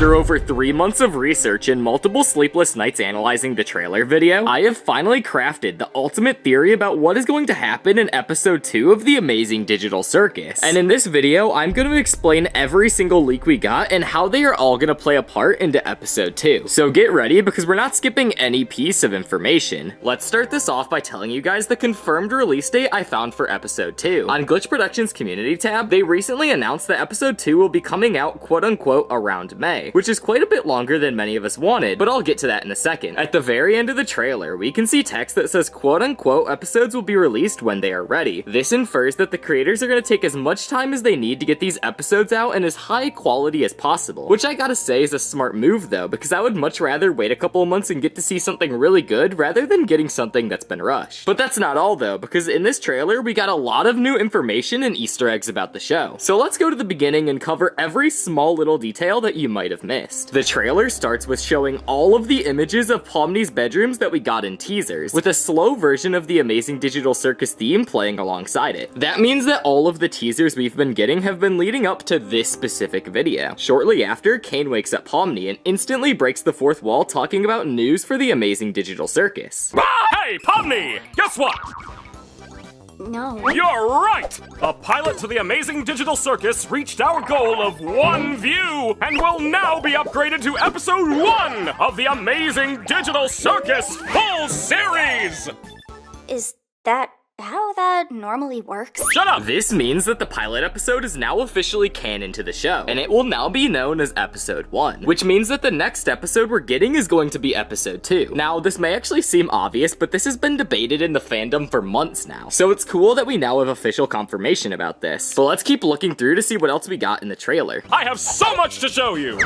After over 3 months of research and multiple sleepless nights analyzing the trailer video, I have finally crafted the ultimate theory about what is going to happen in episode 2 of the Amazing Digital Circus. And in this video, I'm going to explain every single leak we got and how they are all going to play a part into episode 2. So get ready because we're not skipping any piece of information. Let's start this off by telling you guys the confirmed release date I found for episode 2. On Glitch Productions community tab, they recently announced that episode 2 will be coming out quote-unquote around May, which is quite a bit longer than many of us wanted, but I'll get to that in a second. At the very end of the trailer, we can see text that says quote-unquote episodes will be released when they are ready. This infers that the creators are going to take as much time as they need to get these episodes out in as high quality as possible, which I gotta say is a smart move though, because I would much rather wait a couple of months and get to see something really good rather than getting something that's been rushed. But that's not all though, because in this trailer we got a lot of new information and Easter eggs about the show. So let's go to the beginning and cover every small little detail that you might have missed. The trailer starts with showing all of the images of Pomni's bedrooms that we got in teasers, with a slow version of the Amazing Digital Circus theme playing alongside it. That means that all of the teasers we've been getting have been leading up to this specific video. Shortly after, Caine wakes up Pomni and instantly breaks the fourth wall talking about news for the Amazing Digital Circus. Hey, Pomni! Guess what? No. You're right! The pilot to the Amazing Digital Circus reached our goal of 1 view and will now be upgraded to episode 1 of the Amazing Digital Circus full series! Is that how that normally works? Shut up! This means that the pilot episode is now officially canon to the show, and it will now be known as episode 1, which means that the next episode we're getting is going to be episode 2. Now, this may actually seem obvious, but this has been debated in the fandom for months now, so it's cool that we now have official confirmation about this. But let's keep looking through to see what else we got in the trailer. I have so much to show you!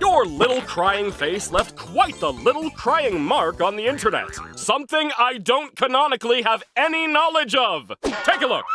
Your little crying face left quite the little crying mark on the internet. Something I don't canonically have any knowledge of. Take a look.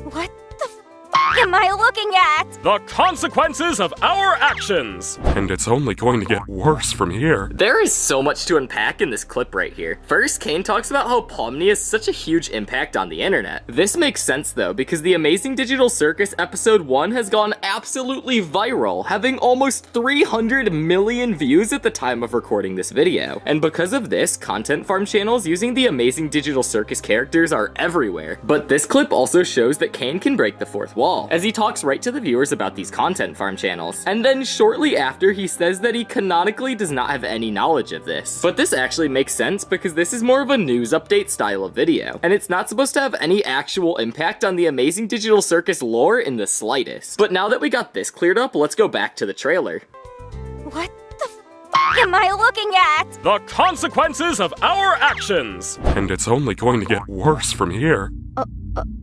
What the f am I looking at? The consequences of our actions. And it's only going to get worse from here. There is so much to unpack in this clip right here. First, Caine talks about how Pomni has such a huge impact on the internet. This makes sense though, because the Amazing Digital Circus episode 1 has gone absolutely viral, having almost 300 million views at the time of recording this video. And because of this, content farm channels using the Amazing Digital Circus characters are everywhere. But this clip also shows that Caine can break the fourth wall, as he talks right to the viewers about these content farm channels. And then shortly after, he says that he canonically does not have any knowledge of this. But this actually makes sense because this is more of a news update style of video, and it's not supposed to have any actual impact on the Amazing Digital Circus lore in the slightest. But now that we got this cleared up, let's go back to the trailer. What the f am I looking at? The consequences of our actions. And it's only going to get worse from here.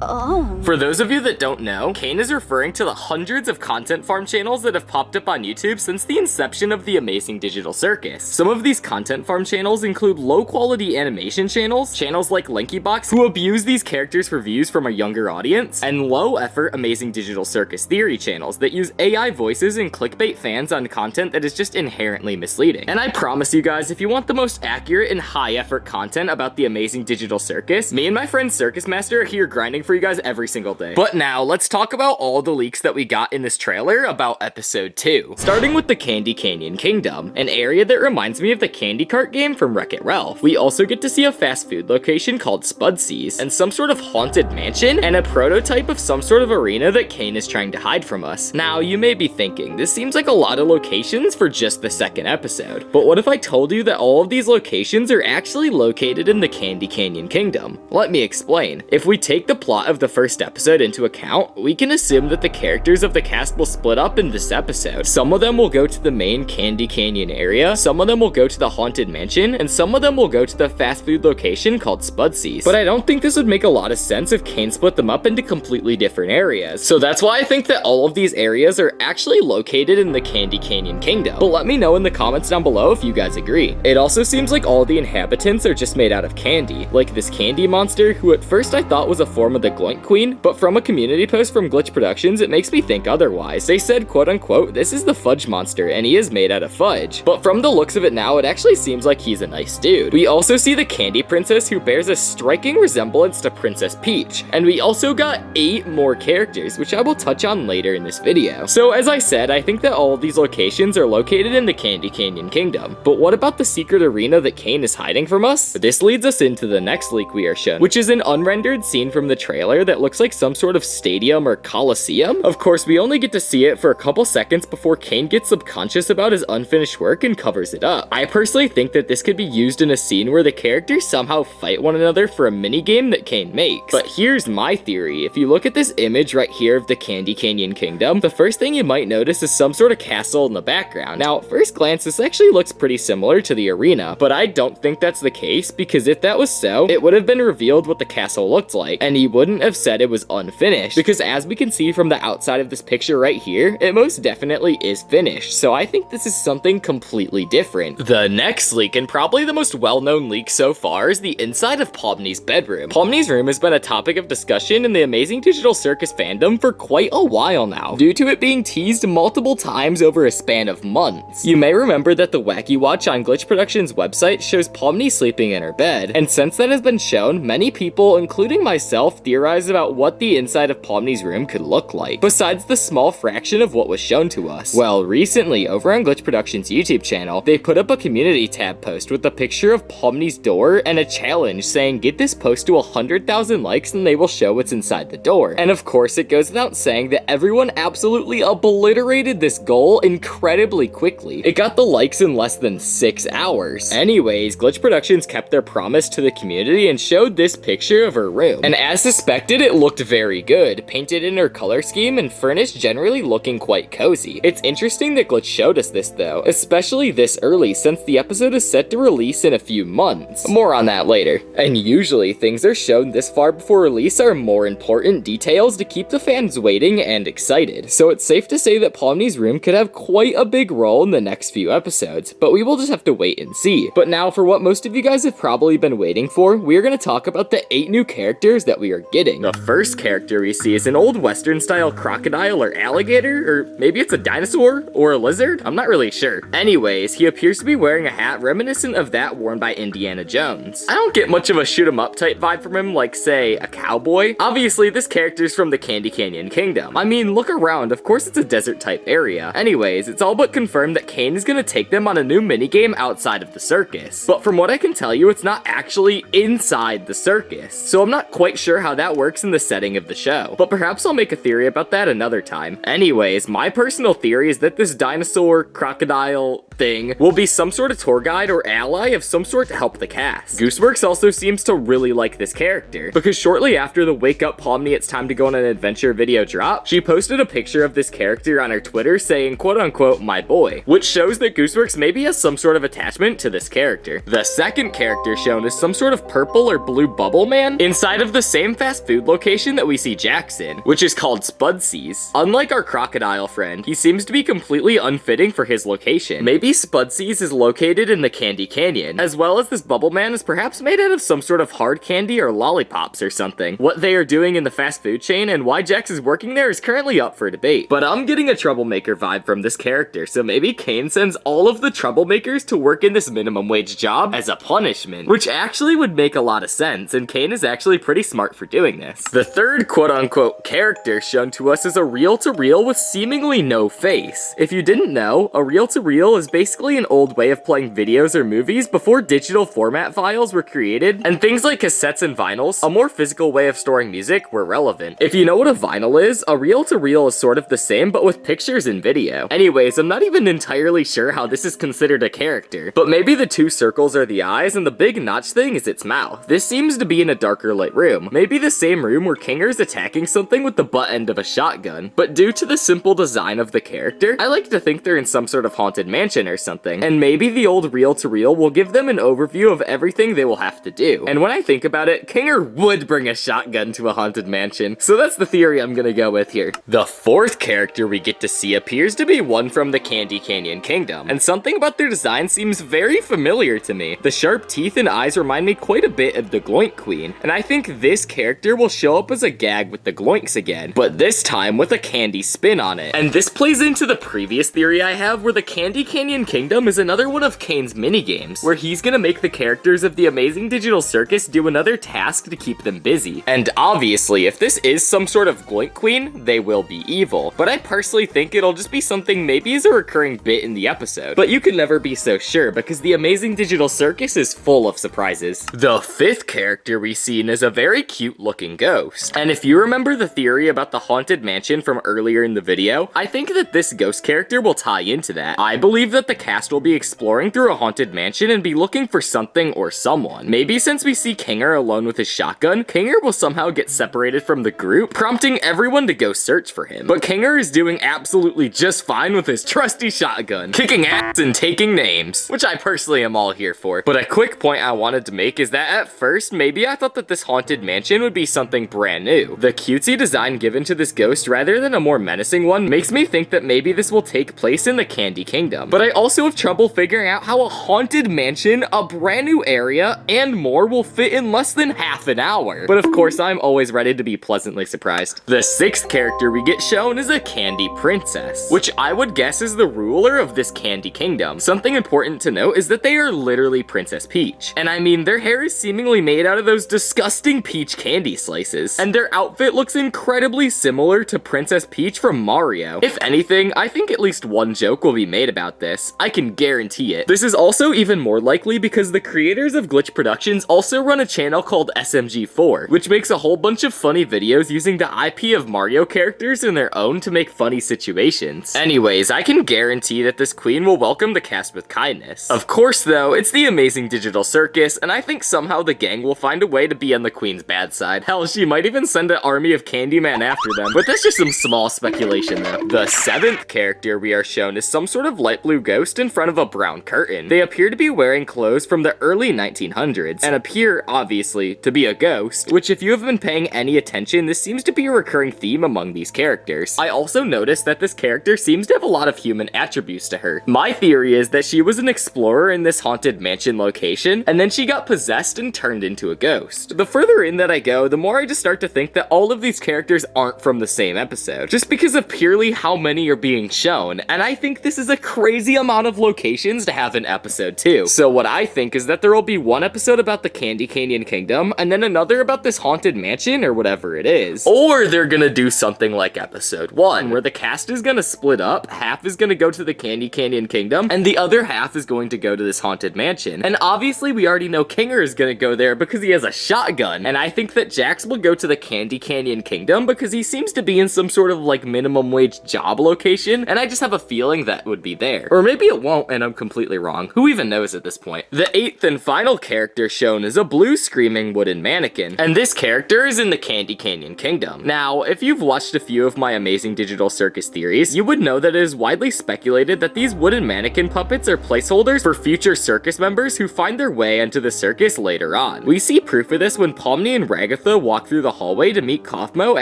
Oh. For those of you that don't know, Caine is referring to the hundreds of content farm channels that have popped up on YouTube since the inception of the Amazing Digital Circus. Some of these content farm channels include low-quality animation channels, channels like LinkyBox, who abuse these characters for views from a younger audience, and low-effort Amazing Digital Circus theory channels that use AI voices and clickbait fans on content that is just inherently misleading. And I promise you guys, if you want the most accurate and high-effort content about the Amazing Digital Circus, me and my friend Circus Master are here grinding for you guys every single day. But now, let's talk about all the leaks that we got in this trailer about episode 2. Starting with the Candy Canyon Kingdom, an area that reminds me of the candy cart game from Wreck-It Ralph. We also get to see a fast food location called Spudsy's, and some sort of haunted mansion, and a prototype of some sort of arena that Caine is trying to hide from us. Now, you may be thinking, this seems like a lot of locations for just the second episode. But what if I told you that all of these locations are actually located in the Candy Canyon Kingdom? Let me explain. If we take the plot of the first episode into account, we can assume that the characters of the cast will split up in this episode. Some of them will go to the main Candy Canyon area, some of them will go to the haunted mansion, and some of them will go to the fast food location called Spudsy's. But I don't think this would make a lot of sense if Caine split them up into completely different areas. So that's why I think that all of these areas are actually located in the Candy Canyon Kingdom. But let me know in the comments down below if you guys agree. It also seems like all the inhabitants are just made out of candy, like this candy monster, who at first I thought was a form of the Gloink Queen, but from a community post from Glitch Productions, it makes me think otherwise. They said, quote unquote, this is the fudge monster, and he is made out of fudge. But from the looks of it now, it actually seems like he's a nice dude. We also see the Candy Princess, who bears a striking resemblance to Princess Peach. And we also got 8 more characters, which I will touch on later in this video. So as I said, I think that all of these locations are located in the Candy Canyon Kingdom. But what about the secret arena that Caine is hiding from us? This leads us into the next leak we are shown, which is an unrendered scene from the trailer that looks like some sort of stadium or coliseum. Of course, we only get to see it for a couple seconds before Caine gets subconscious about his unfinished work and covers it up. I personally think that this could be used in a scene where the characters somehow fight one another for a minigame that Caine makes. But here's my theory. If you look at this image right here of the Candy Canyon Kingdom, the first thing you might notice is some sort of castle in the background. Now, at first glance, this actually looks pretty similar to the arena, but I don't think that's the case, because if that was so, it would have been revealed what the castle looked like, and he wouldn't have said it was unfinished, because as we can see from the outside of this picture right here, it most definitely is finished, so I think this is something completely different. The next leak, and probably the most well-known leak so far, is the inside of Pomni's bedroom. Pomni's room has been a topic of discussion in the Amazing Digital Circus fandom for quite a while now, due to it being teased multiple times over a span of months. You may remember that the Wacky Watch on Glitch Productions website shows Pomni sleeping in her bed, and since that has been shown, many people, including myself, theorize about what the inside of Pomni's room could look like, besides the small fraction of what was shown to us. Well, recently, over on Glitch Productions YouTube channel, they put up a community tab post with a picture of Pomni's door and a challenge saying, get this post to 100,000 likes and they will show what's inside the door. And of course, it goes without saying that everyone absolutely obliterated this goal incredibly quickly. It got the likes in less than 6 hours. Anyways, Glitch Productions kept their promise to the community and showed this picture of her room. And as suspected, it looked very good, painted in her color scheme and furnished generally looking quite cozy. It's interesting that Glitch showed us this though, especially this early since the episode is set to release in a few months. More on that later. And usually things are shown this far before release are more important details to keep the fans waiting and excited. So it's safe to say that Pomni's room could have quite a big role in the next few episodes, but we will just have to wait and see. But now for what most of you guys have probably been waiting for, we're gonna talk about the 8 new characters that we are getting. The first character we see is an old Western style crocodile or alligator, or maybe it's a dinosaur or a lizard? I'm not really sure. Anyways, he appears to be wearing a hat reminiscent of that worn by Indiana Jones. I don't get much of a shoot 'em up type vibe from him like, say, a cowboy. Obviously, this character's from the Candy Canyon Kingdom. I mean, look around, of course it's a desert type area. Anyways, it's all but confirmed that Caine is gonna take them on a new minigame outside of the circus. But from what I can tell you, it's not actually inside the circus. So I'm not quite sure how that works in the setting of the show. But perhaps I'll make a theory about that another time. Anyways, my personal theory is that this dinosaur, crocodile thing will be some sort of tour guide or ally of some sort to help the cast. Gooseworx also seems to really like this character, because shortly after the Wake Up Pomni It's Time to Go on an Adventure video drop, she posted a picture of this character on her Twitter saying, quote unquote, my boy, which shows that Gooseworx maybe has some sort of attachment to this character. The second character shown is some sort of purple or blue bubble man inside of the same fast food location that we see Jax in, which is called Spudsy's. Unlike our crocodile friend, he seems to be completely unfitting for his location. Maybe Spudsy's is located in the Candy Canyon, as well as this bubble man is perhaps made out of some sort of hard candy or lollipops or something. What they are doing in the fast food chain and why Jax is working there is currently up for debate. But I'm getting a troublemaker vibe from this character, so maybe Caine sends all of the troublemakers to work in this minimum wage job as a punishment, which actually would make a lot of sense, and Caine is actually pretty smart for doing this. The third quote-unquote character shown to us is a reel-to-reel with seemingly no face. If you didn't know, a reel-to-reel is basically an old way of playing videos or movies before digital format files were created, and things like cassettes and vinyls, a more physical way of storing music, were relevant. If you know what a vinyl is, a reel-to-reel is sort of the same but with pictures and video. Anyways, I'm not even entirely sure how this is considered a character, but maybe the 2 circles are the eyes and the big notch thing is its mouth. This seems to be in a darker lit room, maybe the same room where Kinger's attacking something with the butt end of a shotgun. But due to the simple design of the character, I like to think they're in some sort of haunted mansion or something, and maybe the old reel-to-reel will give them an overview of everything they will have to do. And when I think about it, Kinger would bring a shotgun to a haunted mansion, so that's the theory I'm gonna go with here. The fourth character we get to see appears to be one from the Candy Canyon Kingdom, and something about their design seems very familiar to me. The sharp teeth and eyes remind me quite a bit of the Gloink Queen, and I think this character will show up as a gag with the gloinks again, but this time with a candy spin on it. And this plays into the previous theory I have where the Candy Canyon Kingdom is another one of Kaine's minigames, where he's gonna make the characters of the Amazing Digital Circus do another task to keep them busy. And obviously, if this is some sort of gloink queen, they will be evil. But I personally think it'll just be something maybe as a recurring bit in the episode. But you can never be so sure because the Amazing Digital Circus is full of surprises. The fifth character we seen is a very cute looking ghost. And if you remember the theory about the Haunted Mansion from earlier in the video, I think that this ghost character will tie into that. I believe that the cast will be exploring through a haunted mansion and be looking for something or someone. Maybe since we see Kinger alone with his shotgun, Kinger will somehow get separated from the group, prompting everyone to go search for him. But Kinger is doing absolutely just fine with his trusty shotgun, kicking ass and taking names, which I personally am all here for. But a quick point I wanted to make is that at first, maybe I thought that this haunted mansion would be something brand new. The cutesy design given to this ghost rather than a more menacing one makes me think that maybe this will take place in the Candy Kingdom. But I also have trouble figuring out how a haunted mansion, a brand new area, and more will fit in less than half an hour. But of course, I'm always ready to be pleasantly surprised. The sixth character we get shown is a candy princess, which I would guess is the ruler of this Candy Kingdom. Something important to note is that they are literally Princess Peach. And I mean, their hair is seemingly made out of those disgusting peach candy slices. And their outfit looks incredibly similar to Princess Peach from Mario. If anything, I think at least one joke will be made about this. I can guarantee it. This is also even more likely because the creators of Glitch Productions also run a channel called SMG4, which makes a whole bunch of funny videos using the IP of Mario characters in their own to make funny situations. Anyways, I can guarantee that this queen will welcome the cast with kindness. Of course though, it's the Amazing Digital Circus, and I think somehow the gang will find a way to be on the queen's bad side. Hell, she might even send an army of Candyman after them, but that's just some small speculation though. The seventh character we are shown is some sort of light blue ghost in front of a brown curtain. They appear to be wearing clothes from the early 1900s, and appear, obviously, to be a ghost, which if you have been paying any attention, this seems to be a recurring theme among these characters. I also noticed that this character seems to have a lot of human attributes to her. My theory is that she was an explorer in this haunted mansion location, and then she got possessed and turned into a ghost. The further in that I go, the more I just start to think that all of these characters aren't from the same episode, just because of purely how many are being shown, and I think this is a crazy amount of locations to have in episode 2. So what I think is that there will be one episode about the Candy Canyon Kingdom, and then another about this haunted mansion or whatever it is. Or they're gonna do something like episode 1, where the cast is gonna split up, half is gonna go to the Candy Canyon Kingdom, and the other half is going to go to this haunted mansion. And obviously we already know Kinger is gonna go there because he has a shotgun, and I think that Jax will go to the Candy Canyon Kingdom because he seems to be in some sort of like minimum wage job location, and I just have a feeling that would be there. Or maybe it won't and I'm completely wrong. Who even knows at this point? The eighth and final character shown is a blue screaming wooden mannequin, and this character is in the Candy Canyon Kingdom. Now, if you've watched a few of my Amazing Digital Circus theories, you would know that it is widely speculated that these wooden mannequin puppets are placeholders for future circus members who find their way into the circus later on. We see proof of this when Pomni and Ragatha walk through the hallway to meet Kaufmo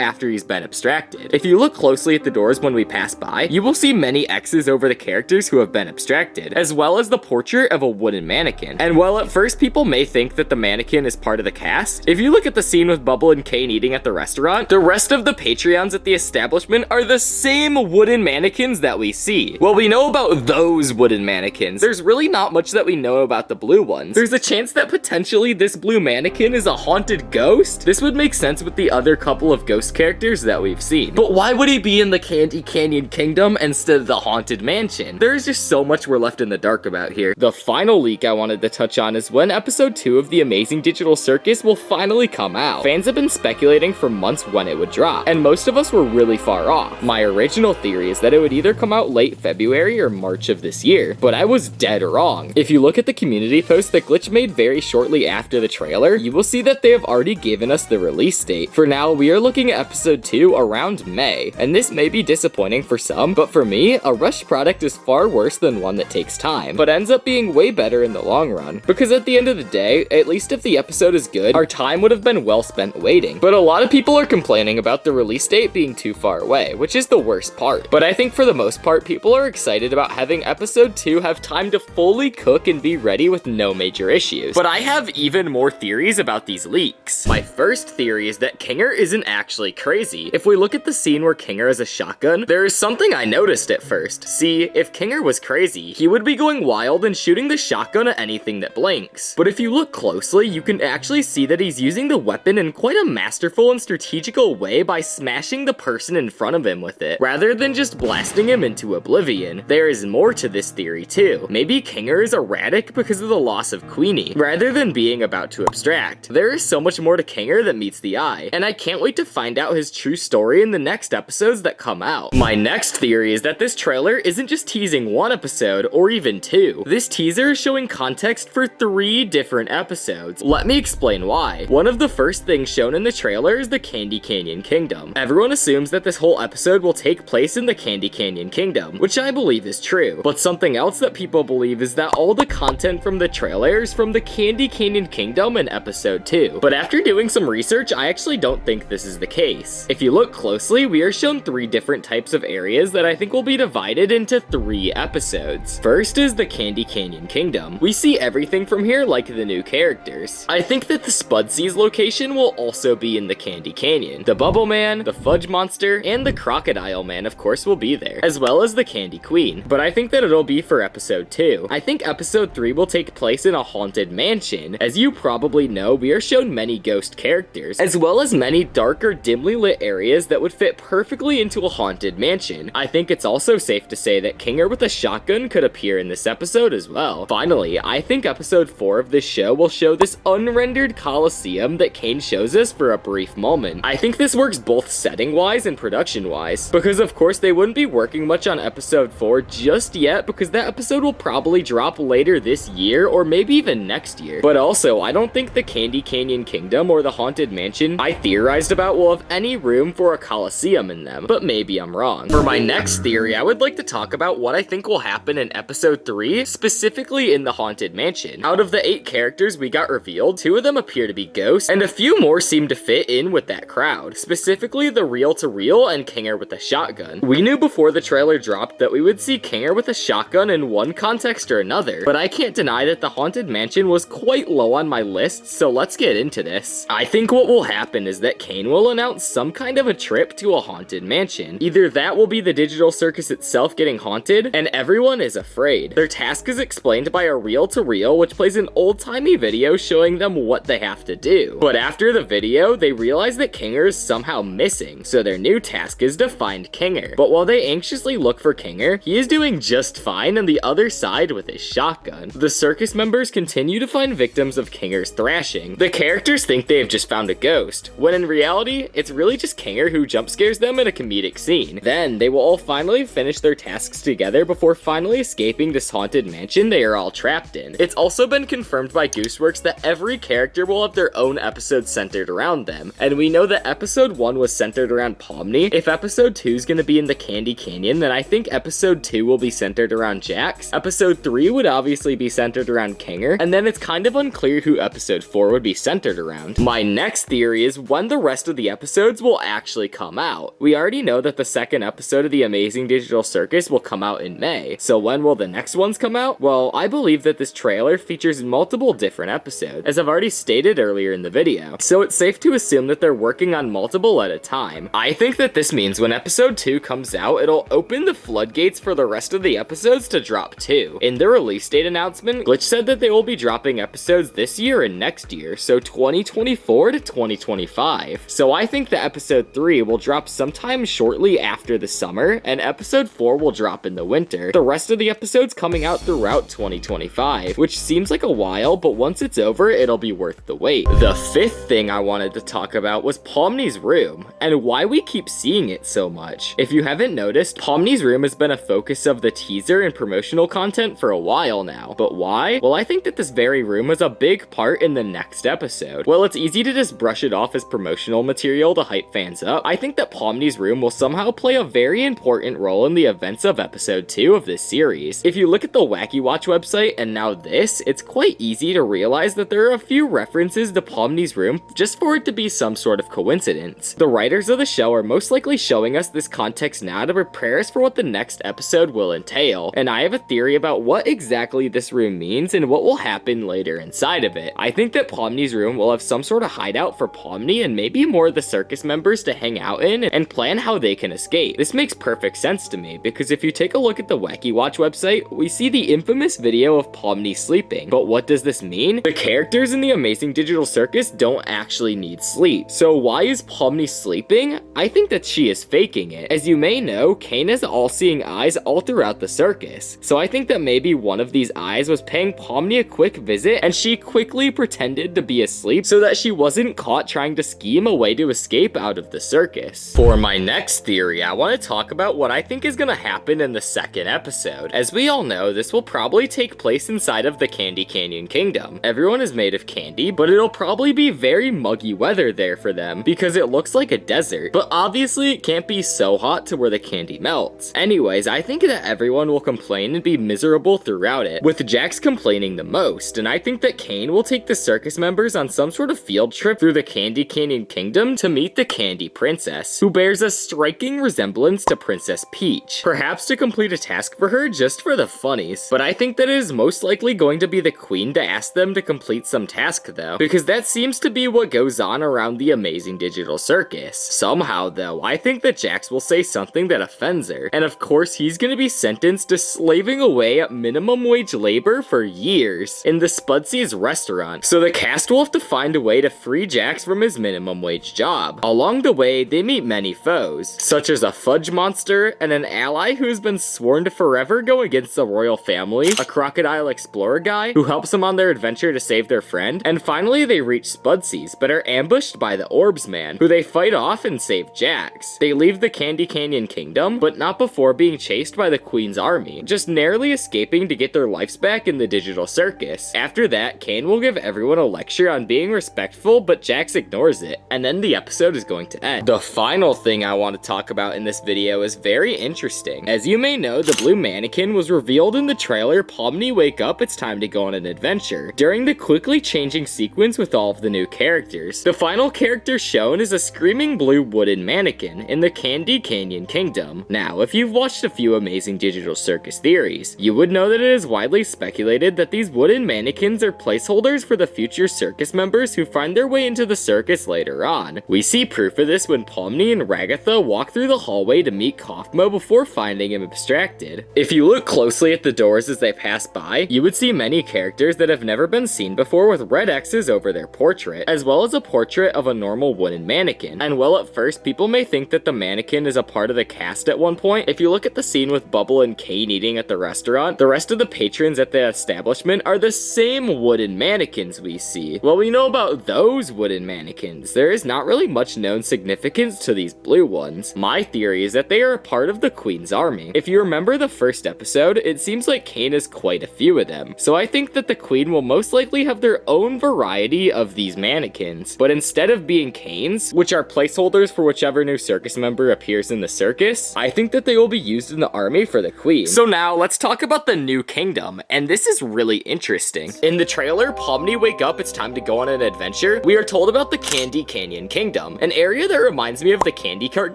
after he's been abstracted. If you look closely at the doors when we pass by, you will see many X's over the characters who have been abstracted, as well as the portrait of a wooden mannequin. And while at first people may think that the mannequin is part of the cast, if you look at the scene with Bubble and Caine eating at the restaurant, the rest of the Patreons at the establishment are the same wooden mannequins that we see. Well, we know about those wooden mannequins. There's really not much that we know about the blue ones. There's a chance that potentially this blue mannequin is a haunted ghost. This would make sense with the other couple of ghost characters that we've seen. But why would he be in the Candy Canyon Kingdom instead of the haunted mansion? There's just so much we're left in the dark about here. The final leak I wanted to touch on is when episode 2 of the Amazing Digital Circus will finally come out. Fans have been speculating for months when it would drop, and most of us were really far off. My original theory is that it would either come out late February or March of this year, but I was dead wrong. If you look at the community post that Glitch made very shortly after the trailer, you will see that they have already given us the release date. For now, we are looking at episode 2 around May, and this may be disappointing for some, but for me, a rushed product is far worse than one that takes time, but ends up being way better in the long run. Because at the end of the day, at least if the episode is good, our time would have been well spent waiting. But a lot of people are complaining about the release date being too far away, which is the worst part. But I think for the most part, people are excited about having episode 2 have time to fully cook and be ready with no major issues. But I have even more theories about these leaks. My My first theory is that Kinger isn't actually crazy. If we look at the scene where Kinger has a shotgun, there is something I noticed at first. See, if Kinger was crazy, he would be going wild and shooting the shotgun at anything that blinks. But if you look closely, you can actually see that he's using the weapon in quite a masterful and strategical way by smashing the person in front of him with it, rather than just blasting him into oblivion. There is more to this theory too. Maybe Kinger is erratic because of the loss of Queenie, rather than being about to abstract. There is so much more to Kinger that meets the eye, and I can't wait to find out his true story in the next episodes that come out. My next theory is that this trailer isn't just teasing one episode, or even two. This teaser is showing context for 3 different episodes. Let me explain why. One of the first things shown in the trailer is the Candy Canyon Kingdom. Everyone assumes that this whole episode will take place in the Candy Canyon Kingdom, which I believe is true. But something else that people believe is that all the content from the trailer is from the Candy Canyon Kingdom in episode 2. But after doing some research, I actually don't think this is the case. If you look closely, we are shown 3 different types of areas that I think will be divided into 3 episodes. First is the Candy Canyon Kingdom. We see everything from here like the new characters. I think that the Spudsy's location will also be in the Candy Canyon. The Bubble Man, the Fudge Monster, and the Crocodile Man of course will be there, as well as the Candy Queen. But I think that it'll be for episode 2. I think episode 3 will take place in a haunted mansion. As you probably know, we are shown many ghost characters, as well as many dark or dimly lit areas that would fit perfectly into a haunted mansion. I think it's also safe to say that Kinger with a shotgun could appear in this episode as well. Finally, I think episode 4 of this show will show this unrendered Coliseum that Caine shows us for a brief moment. I think this works both setting-wise and production-wise, because of course they wouldn't be working much on episode 4 just yet, because that episode will probably drop later this year or maybe even next year. But also, I don't think the Candy Canyon Kingdom or the Haunted Mansion I theorized about will have any room for a Coliseum in them, but maybe I'm wrong. For my next theory, I would like to talk about what I think will happen in episode 3, specifically in the Haunted Mansion. Out of the 8 characters we got revealed, 2 of them appear to be ghosts, and a few more seem to fit in with that crowd, specifically the reel-to-reel and Kinger with a shotgun. We knew before the trailer dropped that we would see Kinger with a shotgun in one context or another, but I can't deny that the Haunted Mansion was quite low on my list, so let's get into this. I think what will happen is that Caine will announce some kind of a trip to a haunted mansion. Either that will be the digital circus itself getting haunted, and everyone is afraid. Their task is explained by a reel-to-reel, which plays an old-timey video showing them what they have to do. But after the video, they realize that Kinger is somehow missing, so their new task is to find Kinger. But while they anxiously look for Kinger, he is doing just fine on the other side with his shotgun. The circus members continue to find victims of Kinger's thrashing. The characters think they have just found a ghost, when in reality, it's really just Kinger who jump scares them in a comedic scene. Then, they will all finally finish their tasks together before finally escaping this haunted mansion they are all trapped in. It's also been confirmed by Gooseworx that every character will have their own episode centered around them, and we know that episode 1 was centered around Pomni. If episode 2 is going to be in the Candy Canyon, then I think episode 2 will be centered around Jax. Episode 3 would obviously be centered around Kinger, and then it's kind of unclear who episode 4 would be centered around. My next theory is when the rest of the episodes will actually come out. We already know that the second episode of The Amazing Digital Circus will come out in May, so when will the next ones come out? Well, I believe that this trailer features multiple different episodes, as I've already stated earlier in the video, so it's safe to assume that they're working on multiple at a time. I think that this means when episode 2 comes out, it'll open the floodgates for the rest of the episodes to drop too. In the release date announcement, Glitch said that they will be dropping episodes this year and next year, so 2024 to 2025. So I think that episode 3 will drop sometime shortly after the summer, and episode 4 will drop in the winter. The rest of the episodes coming out throughout 2025, which seems like a while, but once it's over, it'll be worth the wait. The 5th thing I wanted to talk about was Pomni's room, and why we keep seeing it so much. If you haven't noticed, Pomni's room has been a focus of the teaser and promotional content for a while now. But why? Well, I think that this very room was a big part in the next episode. Well, it's easy to just brush it off as promotional material to hype fans up. I think that Pomni's room will somehow play a very important role in the events of episode 2 of this series. If you look at the Wacky Watch website and now this, it's quite easy to realize that there are a few references to Pomni's room just for it to be some sort of coincidence. The writers of the show are most likely showing us this context now to prepare us for what the next episode will entail, and I have a theory about what exactly this room means and what will happen later inside of it. I think that Pomni's room will have some some sort of hideout for Pomni and maybe more of the circus members to hang out in and plan how they can escape. This makes perfect sense to me, because if you take a look at the Wacky Watch website, we see the infamous video of Pomni sleeping. But what does this mean? The characters in the Amazing Digital Circus don't actually need sleep. So why is Pomni sleeping? I think that she is faking it. As you may know, Caine has all-seeing eyes all throughout the circus. So I think that maybe one of these eyes was paying Pomni a quick visit, and she quickly pretended to be asleep so that she wasn't caught trying to scheme a way to escape out of the circus. For my next theory, I want to talk about what I think is going to happen in the second episode. As we all know, this will probably take place inside of the Candy Canyon Kingdom. Everyone is made of candy, but it'll probably be very muggy weather there for them because it looks like a desert. But obviously it can't be so hot to where the candy melts. Anyways, I think that everyone will complain and be miserable throughout it, with Jax complaining the most, and I think that Caine will take the circus members on some sort of field trip through the Candy Canyon Kingdom to meet the Candy Princess, who bears a striking resemblance to Princess Peach. Perhaps to complete a task for her just for the funnies, but I think that it is most likely going to be the Queen to ask them to complete some task though, because that seems to be what goes on around the Amazing Digital Circus. Somehow though, I think that Jax will say something that offends her, and of course he's gonna be sentenced to slaving away at minimum wage labor for years in the Spudsy's restaurant, so the cast will have to find a way to free Jax from his minimum wage job. Along the way, they meet many foes, such as a fudge monster and an ally who has been sworn to forever go against the royal family, a crocodile explorer guy who helps them on their adventure to save their friend, and finally they reach Spudsy's, but are ambushed by the Orbs Man, who they fight off and save Jax. They leave the Candy Canyon Kingdom, but not before being chased by the Queen's army, just narrowly escaping to get their lives back in the Digital Circus. After that, Caine will give everyone a lecture on being respectful, but Jax ignores it, and then the episode is going to end. The final thing I want to talk about in this video is very interesting. As you may know, the blue mannequin was revealed in the trailer Pomni Wake Up, It's Time to Go on an Adventure, during the quickly changing sequence with all of the new characters. The final character shown is a screaming blue wooden mannequin in the Candy Canyon Kingdom. Now, if you've watched a few Amazing Digital Circus theories, you would know that it is widely speculated that these wooden mannequins are placeholders for the future circus members who find their way into the circus later on. We see proof of this when Pomni and Ragatha walk through the hallway to meet Kaufmo before finding him abstracted. If you look closely at the doors as they pass by, you would see many characters that have never been seen before with red X's over their portrait, as well as a portrait of a normal wooden mannequin. And while at first people may think that the mannequin is a part of the cast at one point, if you look at the scene with Bubble and Caine eating at the restaurant, the rest of the patrons at the establishment are the same wooden mannequins we see. Well, we know about those wooden mannequins. There is not really much known significance to these blue ones. My theory is that they are a part of the Queen's army. If you remember the first episode, it seems like Caine has quite a few of them. So I think that the Queen will most likely have their own variety of these mannequins. But instead of being Caine's, which are placeholders for whichever new circus member appears in the circus, I think that they will be used in the army for the Queen. So now let's talk about the new kingdom, and this is really interesting. In the trailer, Pomni Wake Up, It's Time to Go on an Adventure, we are told about the Candy Canyon Kingdom, an area that reminds me of the candy cart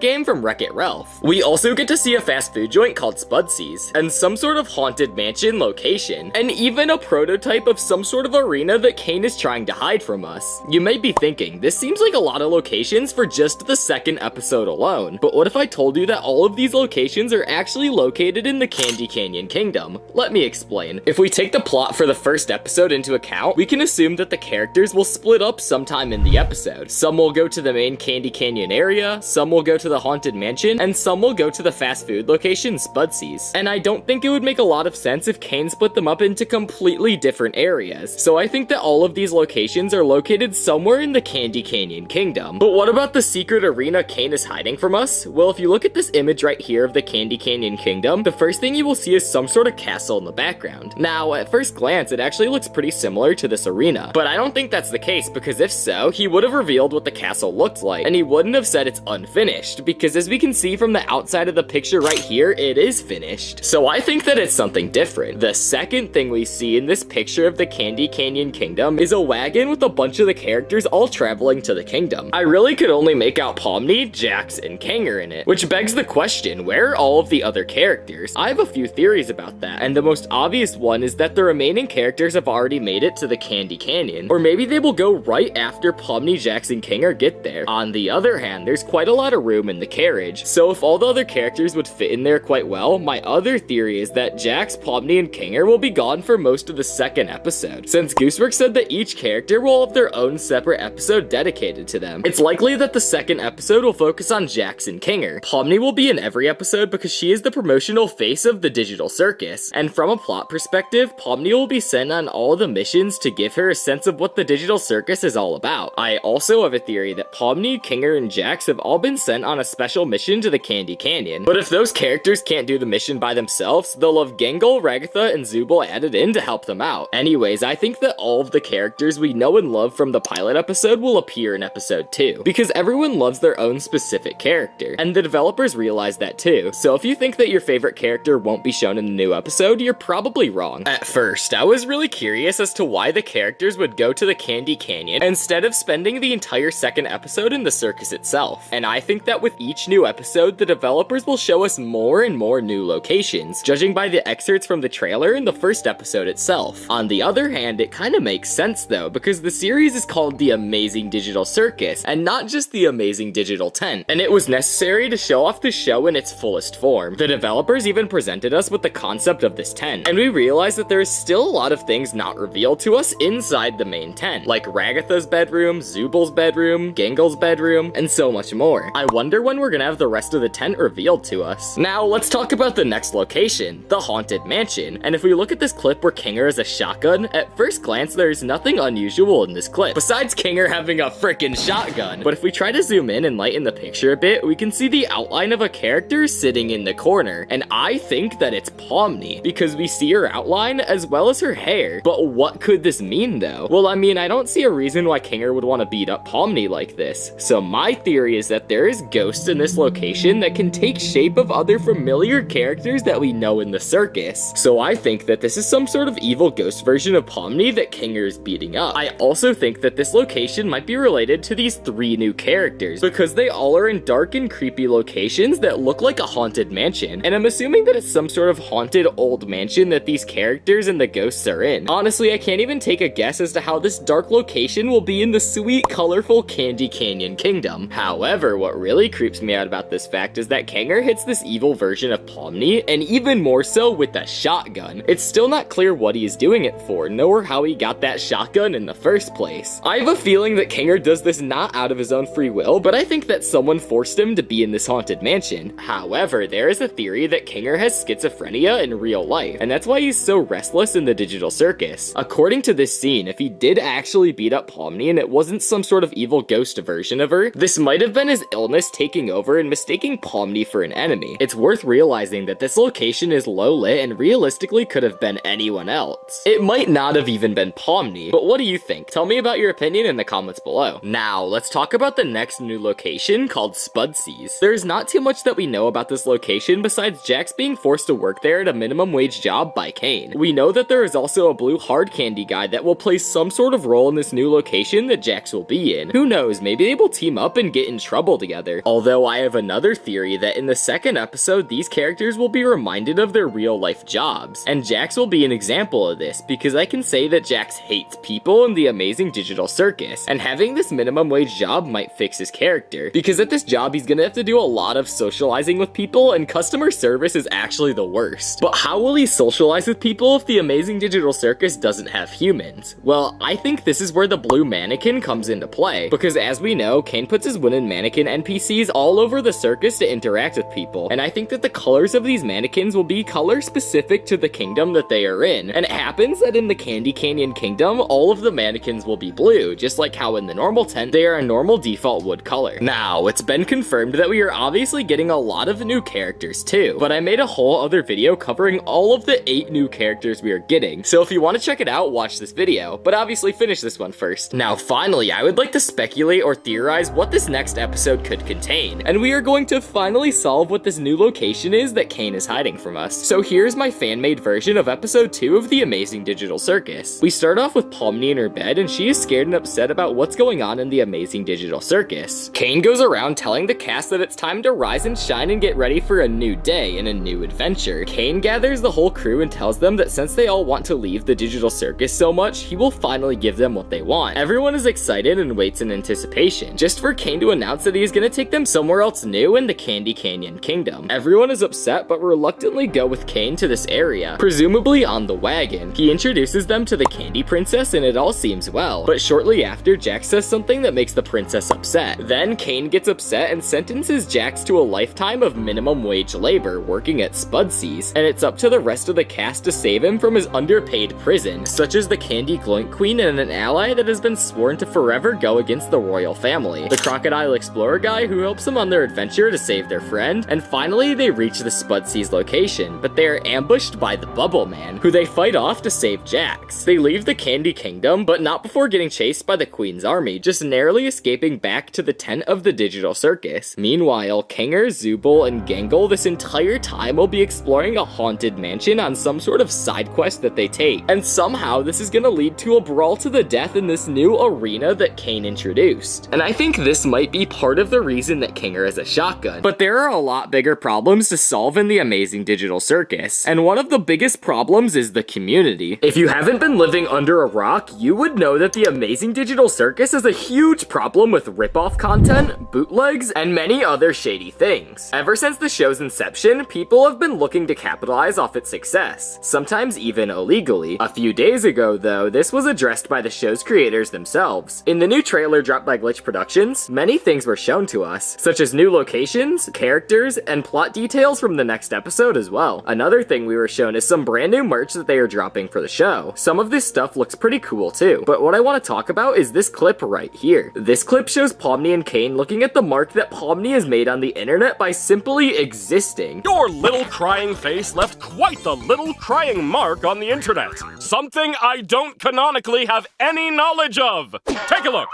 game from Wreck-It Ralph. We also get to see a fast food joint called Spudsy's, and some sort of haunted mansion location, and even a prototype of some sort of arena that Caine is trying to hide from us. You may be thinking, this seems like a lot of locations for just the second episode alone, but what if I told you that all of these locations are actually located in the Candy Canyon Kingdom? Let me explain. If we take the plot for the first episode into account, we can assume that the characters will split up sometime in the episode. Some will go to the main Candy Canyon area, some will go to the haunted mansion, and some will go to the fast food location Spudsy's. And I don't think it would make a lot of sense if Caine split them up into completely different areas. So I think that all of these locations are located somewhere in the Candy Canyon Kingdom. But what about the secret arena Caine is hiding from us? Well, if you look at this image right here of the Candy Canyon Kingdom, the first thing you will see is some sort of castle in the background. Now, at first glance, it actually looks pretty similar to this arena, but I don't think that's the case, because if so, he would have revealed what the castle looked like, and he wouldn't have said it's unfinished, because as we can see from the outside of the picture right here, it is finished. So I think that it's something different. The second thing we see in this picture of the Candy Canyon Kingdom is a wagon with a bunch of the characters all traveling to the kingdom. I really could only make out Pomni, Jax, and Caine in it, which begs the question, where are all of the other characters? I have a few theories about that, and the most obvious one is that the remaining characters have already made it to the Candy Canyon, or maybe they will go right after Pomni, Jax, and King get there. On the other hand, there's quite a lot of room in the carriage, so if all the other characters would fit in there quite well, my other theory is that Jax, Pomni, and King will be gone for most of the second episode, since Gooseworx said that each character will have their own separate episode dedicated to them. It's likely that the second episode will focus on Jax and King. Pomni will be in every episode because she is the promotional face of the digital circus, and from a plot perspective, Pomni will be sent on all the missions to give her a sense of what the digital circus is all about. I also have a theory that Pomni, Kinger, and Jax have all been sent on a special mission to the Candy Canyon, but if those characters can't do the mission by themselves, they'll have Gangle, Ragatha, and Zubal added in to help them out. Anyways, I think that all of the characters we know and love from the pilot episode will appear in episode 2, because everyone loves their own specific character, and the developers realize that too, so if you think that your favorite character won't be shown in the new episode, you're probably wrong. At first, I was really curious as to why the characters would go to the Candy Canyon instead of spending the entire second episode in the circus itself, and I think that with each new episode, the developers will show us more and more new locations, judging by the excerpts from the trailer in the first episode itself. On the other hand, it kinda makes sense though, because the series is called The Amazing Digital Circus, and not just The Amazing Digital Tent, and it was necessary to show off the show in its fullest form. The developers even presented us with the concept of this tent, and we realized that there is still a lot of things not revealed to us inside the main tent, like Ragatha's bedroom, Zubal's bedroom, Gangle's bedroom, and so much more. I wonder when we're gonna have the rest of the tent revealed to us. Now, let's talk about the next location, the Haunted Mansion, and if we look at this clip where Kinger has a shotgun, at first glance there's nothing unusual in this clip, besides Kinger having a frickin' shotgun. But if we try to zoom in and lighten the picture a bit, we can see the outline of a character sitting in the corner, and I think that it's Pomni, because we see her outline as well as her hair. But what could this mean though? Well, I mean, I don't see a reason why Kinger would want to beat up Pomni like this, so my theory is that there is ghosts in this location that can take shape of other familiar characters that we know in the circus. So I think that this is some sort of evil ghost version of Pomni that Kinger is beating up. I also think that this location might be related to these 3 new characters, because they all are in dark and creepy locations that look like a haunted mansion, and I'm assuming that it's some sort of haunted old mansion that these characters and the ghosts are in. Honestly, I can't even take a guess as to how this dark location will be in the sweet, colorful Candy Canyon Kingdom. However, what really creeps me out about this fact is that Kinger hits this evil version of Pomni, and even more so with a shotgun. It's still not clear what he is doing it for, nor how he got that shotgun in the first place. I have a feeling that Kinger does this not out of his own free will, but I think that someone forced him to be in this haunted mansion. However, there is a theory that Kinger has schizophrenia in real life, and that's why he's so restless in the digital circus. According to this scene, if he did actually beat up Pomni and it wasn't some sort of evil ghost version of her, this might have been his illness taking over and mistaking Pomni for an enemy. It's worth realizing that this location is low lit and realistically could have been anyone else. It might not have even been Pomni, but what do you think? Tell me about your opinion in the comments below. Now, let's talk about the next new location called Spudsy's. There's not too much that we know about this location besides Jax being forced to work there at a minimum wage job by Caine. We know that there is also a blue hard candy guy that will play some sort of role in this new location that Jax will be in. Who knows, maybe they will team up and get in trouble together. Although I have another theory that in the second episode, these characters will be reminded of their real life jobs. And Jax will be an example of this, because I can say that Jax hates people in the Amazing Digital Circus, and having this minimum wage job might fix his character, because at this job he's gonna have to do a lot of socializing with people, and customer service is actually the worst. But how will he socialize with people if the Amazing Digital Circus doesn't have humans? Well, I think this is where the blue mannequin comes into play, because as we know, Caine puts his wooden mannequin NPCs all over the circus to interact with people, and I think that the colors of these mannequins will be color specific to the kingdom that they are in, and it happens that in the Candy Canyon Kingdom, all of the mannequins will be blue, just like how in the normal tent, they are a normal default wood color. Now, it's been confirmed that we are obviously getting a lot of new characters too, but I made a whole other video covering all of the 8 new characters we are getting, so if you want to check it out, watch this video, but obviously finish this one first. Now finally, I would like to speculate or theorize what this next episode could contain, and we are going to finally solve what this new location is that Caine is hiding from us. So here's my fan-made version of episode 2 of The Amazing Digital Circus. We start off with Pomni in her bed, and she is scared and upset about what's going on in the Amazing Digital Circus. Caine goes around telling the cast that it's time to rise and shine and get ready for a new day and a new adventure. Caine gathers the whole crew and tells them that since they all want to leave the digital circus so much, he will finally give them what they want. Everyone is excited and waits in anticipation, just for Caine to announce that he is gonna take them somewhere else new in the Candy Canyon Kingdom. Everyone is upset but reluctantly go with Caine to this area, presumably on the wagon. He introduces them to the Candy Princess and it all seems well, but shortly after, Jax says something that makes the princess upset. Then Caine gets upset and sentences Jax to a lifetime of minimum wage labor working at Spudsy's, and it's up to the rest of the cast to save him from his underpaid prison, such as the Candy Gloink Queen and an ally that has been sworn to forever go against the royal family, the Crocodile Explorer guy who helps them on their adventure to save their friend, and finally they reach the Spudsy's location, but they are ambushed by the Bubble Man, who they fight off to save Jax. They leave the Candy Kingdom, but not before getting chased by the Queen's army, just narrowly escaping back to the tent of the Digital Circus. Meanwhile, Kanger, Zubal, and Gangle this entire time will be exploring a haunted mansion on some sort of side quest that they take, and somehow this is gonna lead to a brawl to the death in this new arena that Caine introduced. And I think this might be part of the reason that Kanger has a shotgun, but there are a lot bigger problems to solve in the Amazing Digital Circus, and one of the biggest problems is the community. If you haven't been living under a rock, you would know that the Amazing Digital Circus has a huge problem with rip-off content, bootlegs, and many other shady things. Ever since the show's inception, people have been looking to capitalize off its success, sometimes even illegally. A few days ago, though, this was addressed by the show's creators themselves. In the new trailer dropped by Glitch Productions, many things were shown to us, such as new locations, characters, and plot details from the next episode as well. Another thing we were shown is some brand new merch that they are dropping for the show. Some of this stuff looks pretty cool too, but what I want to talk about is this clip right here. This clip shows Pomni and Caine looking at the mark that Pomni has made on the internet by simply existing. Your little crying face left quite the little crying mark on the internet. Something I don't canonically have any knowledge of. Take a look.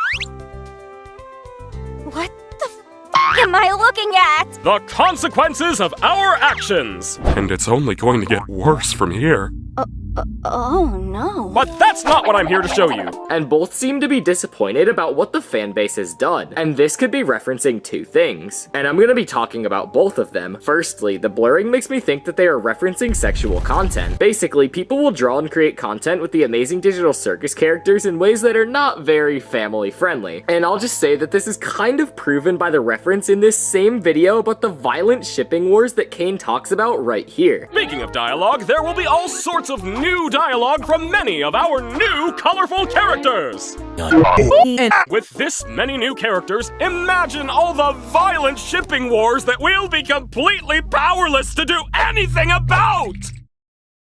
What the f am I looking at? The consequences of our actions. And it's only going to get worse from here. Oh no. But that's not what I'm here to show you. And both seem to be disappointed about what the fanbase has done, and this could be referencing two things, and I'm gonna be talking about both of them. Firstly, the blurring makes me think that they are referencing sexual content. Basically, people will draw and create content with the Amazing Digital Circus characters in ways that are not very family friendly, and I'll just say that this is kind of proven by the reference in this same video about the violent shipping wars that Caine talks about right here. Speaking of dialogue, there will be all sorts of new dialogue from many of our new colorful characters. With this many new characters, imagine all the violent shipping wars that we'll be completely powerless to do anything about!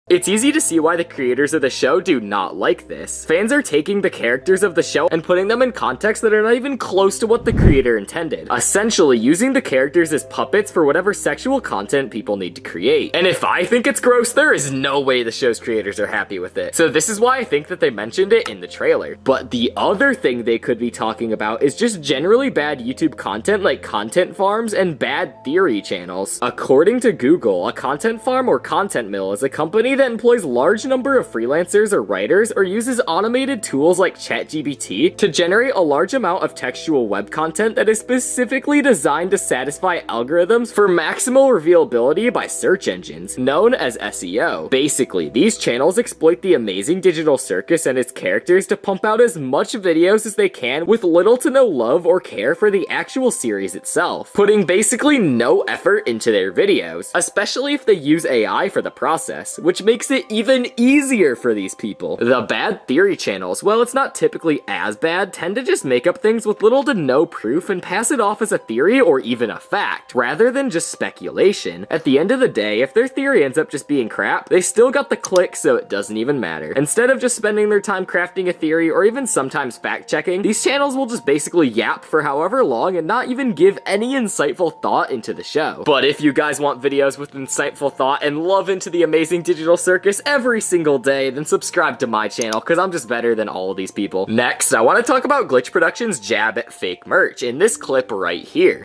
It's easy to see why the creators of the show do not like this. Fans are taking the characters of the show and putting them in contexts that are not even close to what the creator intended, essentially using the characters as puppets for whatever sexual content people need to create. And if I think it's gross, there is no way the show's creators are happy with it. So this is why I think that they mentioned it in the trailer. But the other thing they could be talking about is just generally bad YouTube content like content farms and bad theory channels. According to Google, a content farm or content mill is a company that employs large number of freelancers or writers or uses automated tools like ChatGPT to generate a large amount of textual web content that is specifically designed to satisfy algorithms for maximal revealability by search engines, known as SEO. Basically, these channels exploit the Amazing Digital Circus and its characters to pump out as much videos as they can with little to no love or care for the actual series itself, putting basically no effort into their videos, especially if they use AI for the process, which makes it even easier for these people. The bad theory channels, well, it's not typically as bad, tend to just make up things with little to no proof and pass it off as a theory or even a fact, rather than just speculation. At the end of the day, if their theory ends up just being crap, they still got the click, so it doesn't even matter. Instead of just spending their time crafting a theory or even sometimes fact-checking, these channels will just basically yap for however long and not even give any insightful thought into the show. But if you guys want videos with insightful thought and love into the Amazing Digital Circus every single day, then subscribe to my channel, because I'm just better than all of these people. Next, I want to talk about Glitch Productions' jab at fake merch in this clip right here.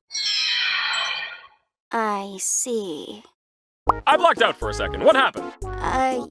I see. I blacked out for a second. What happened? How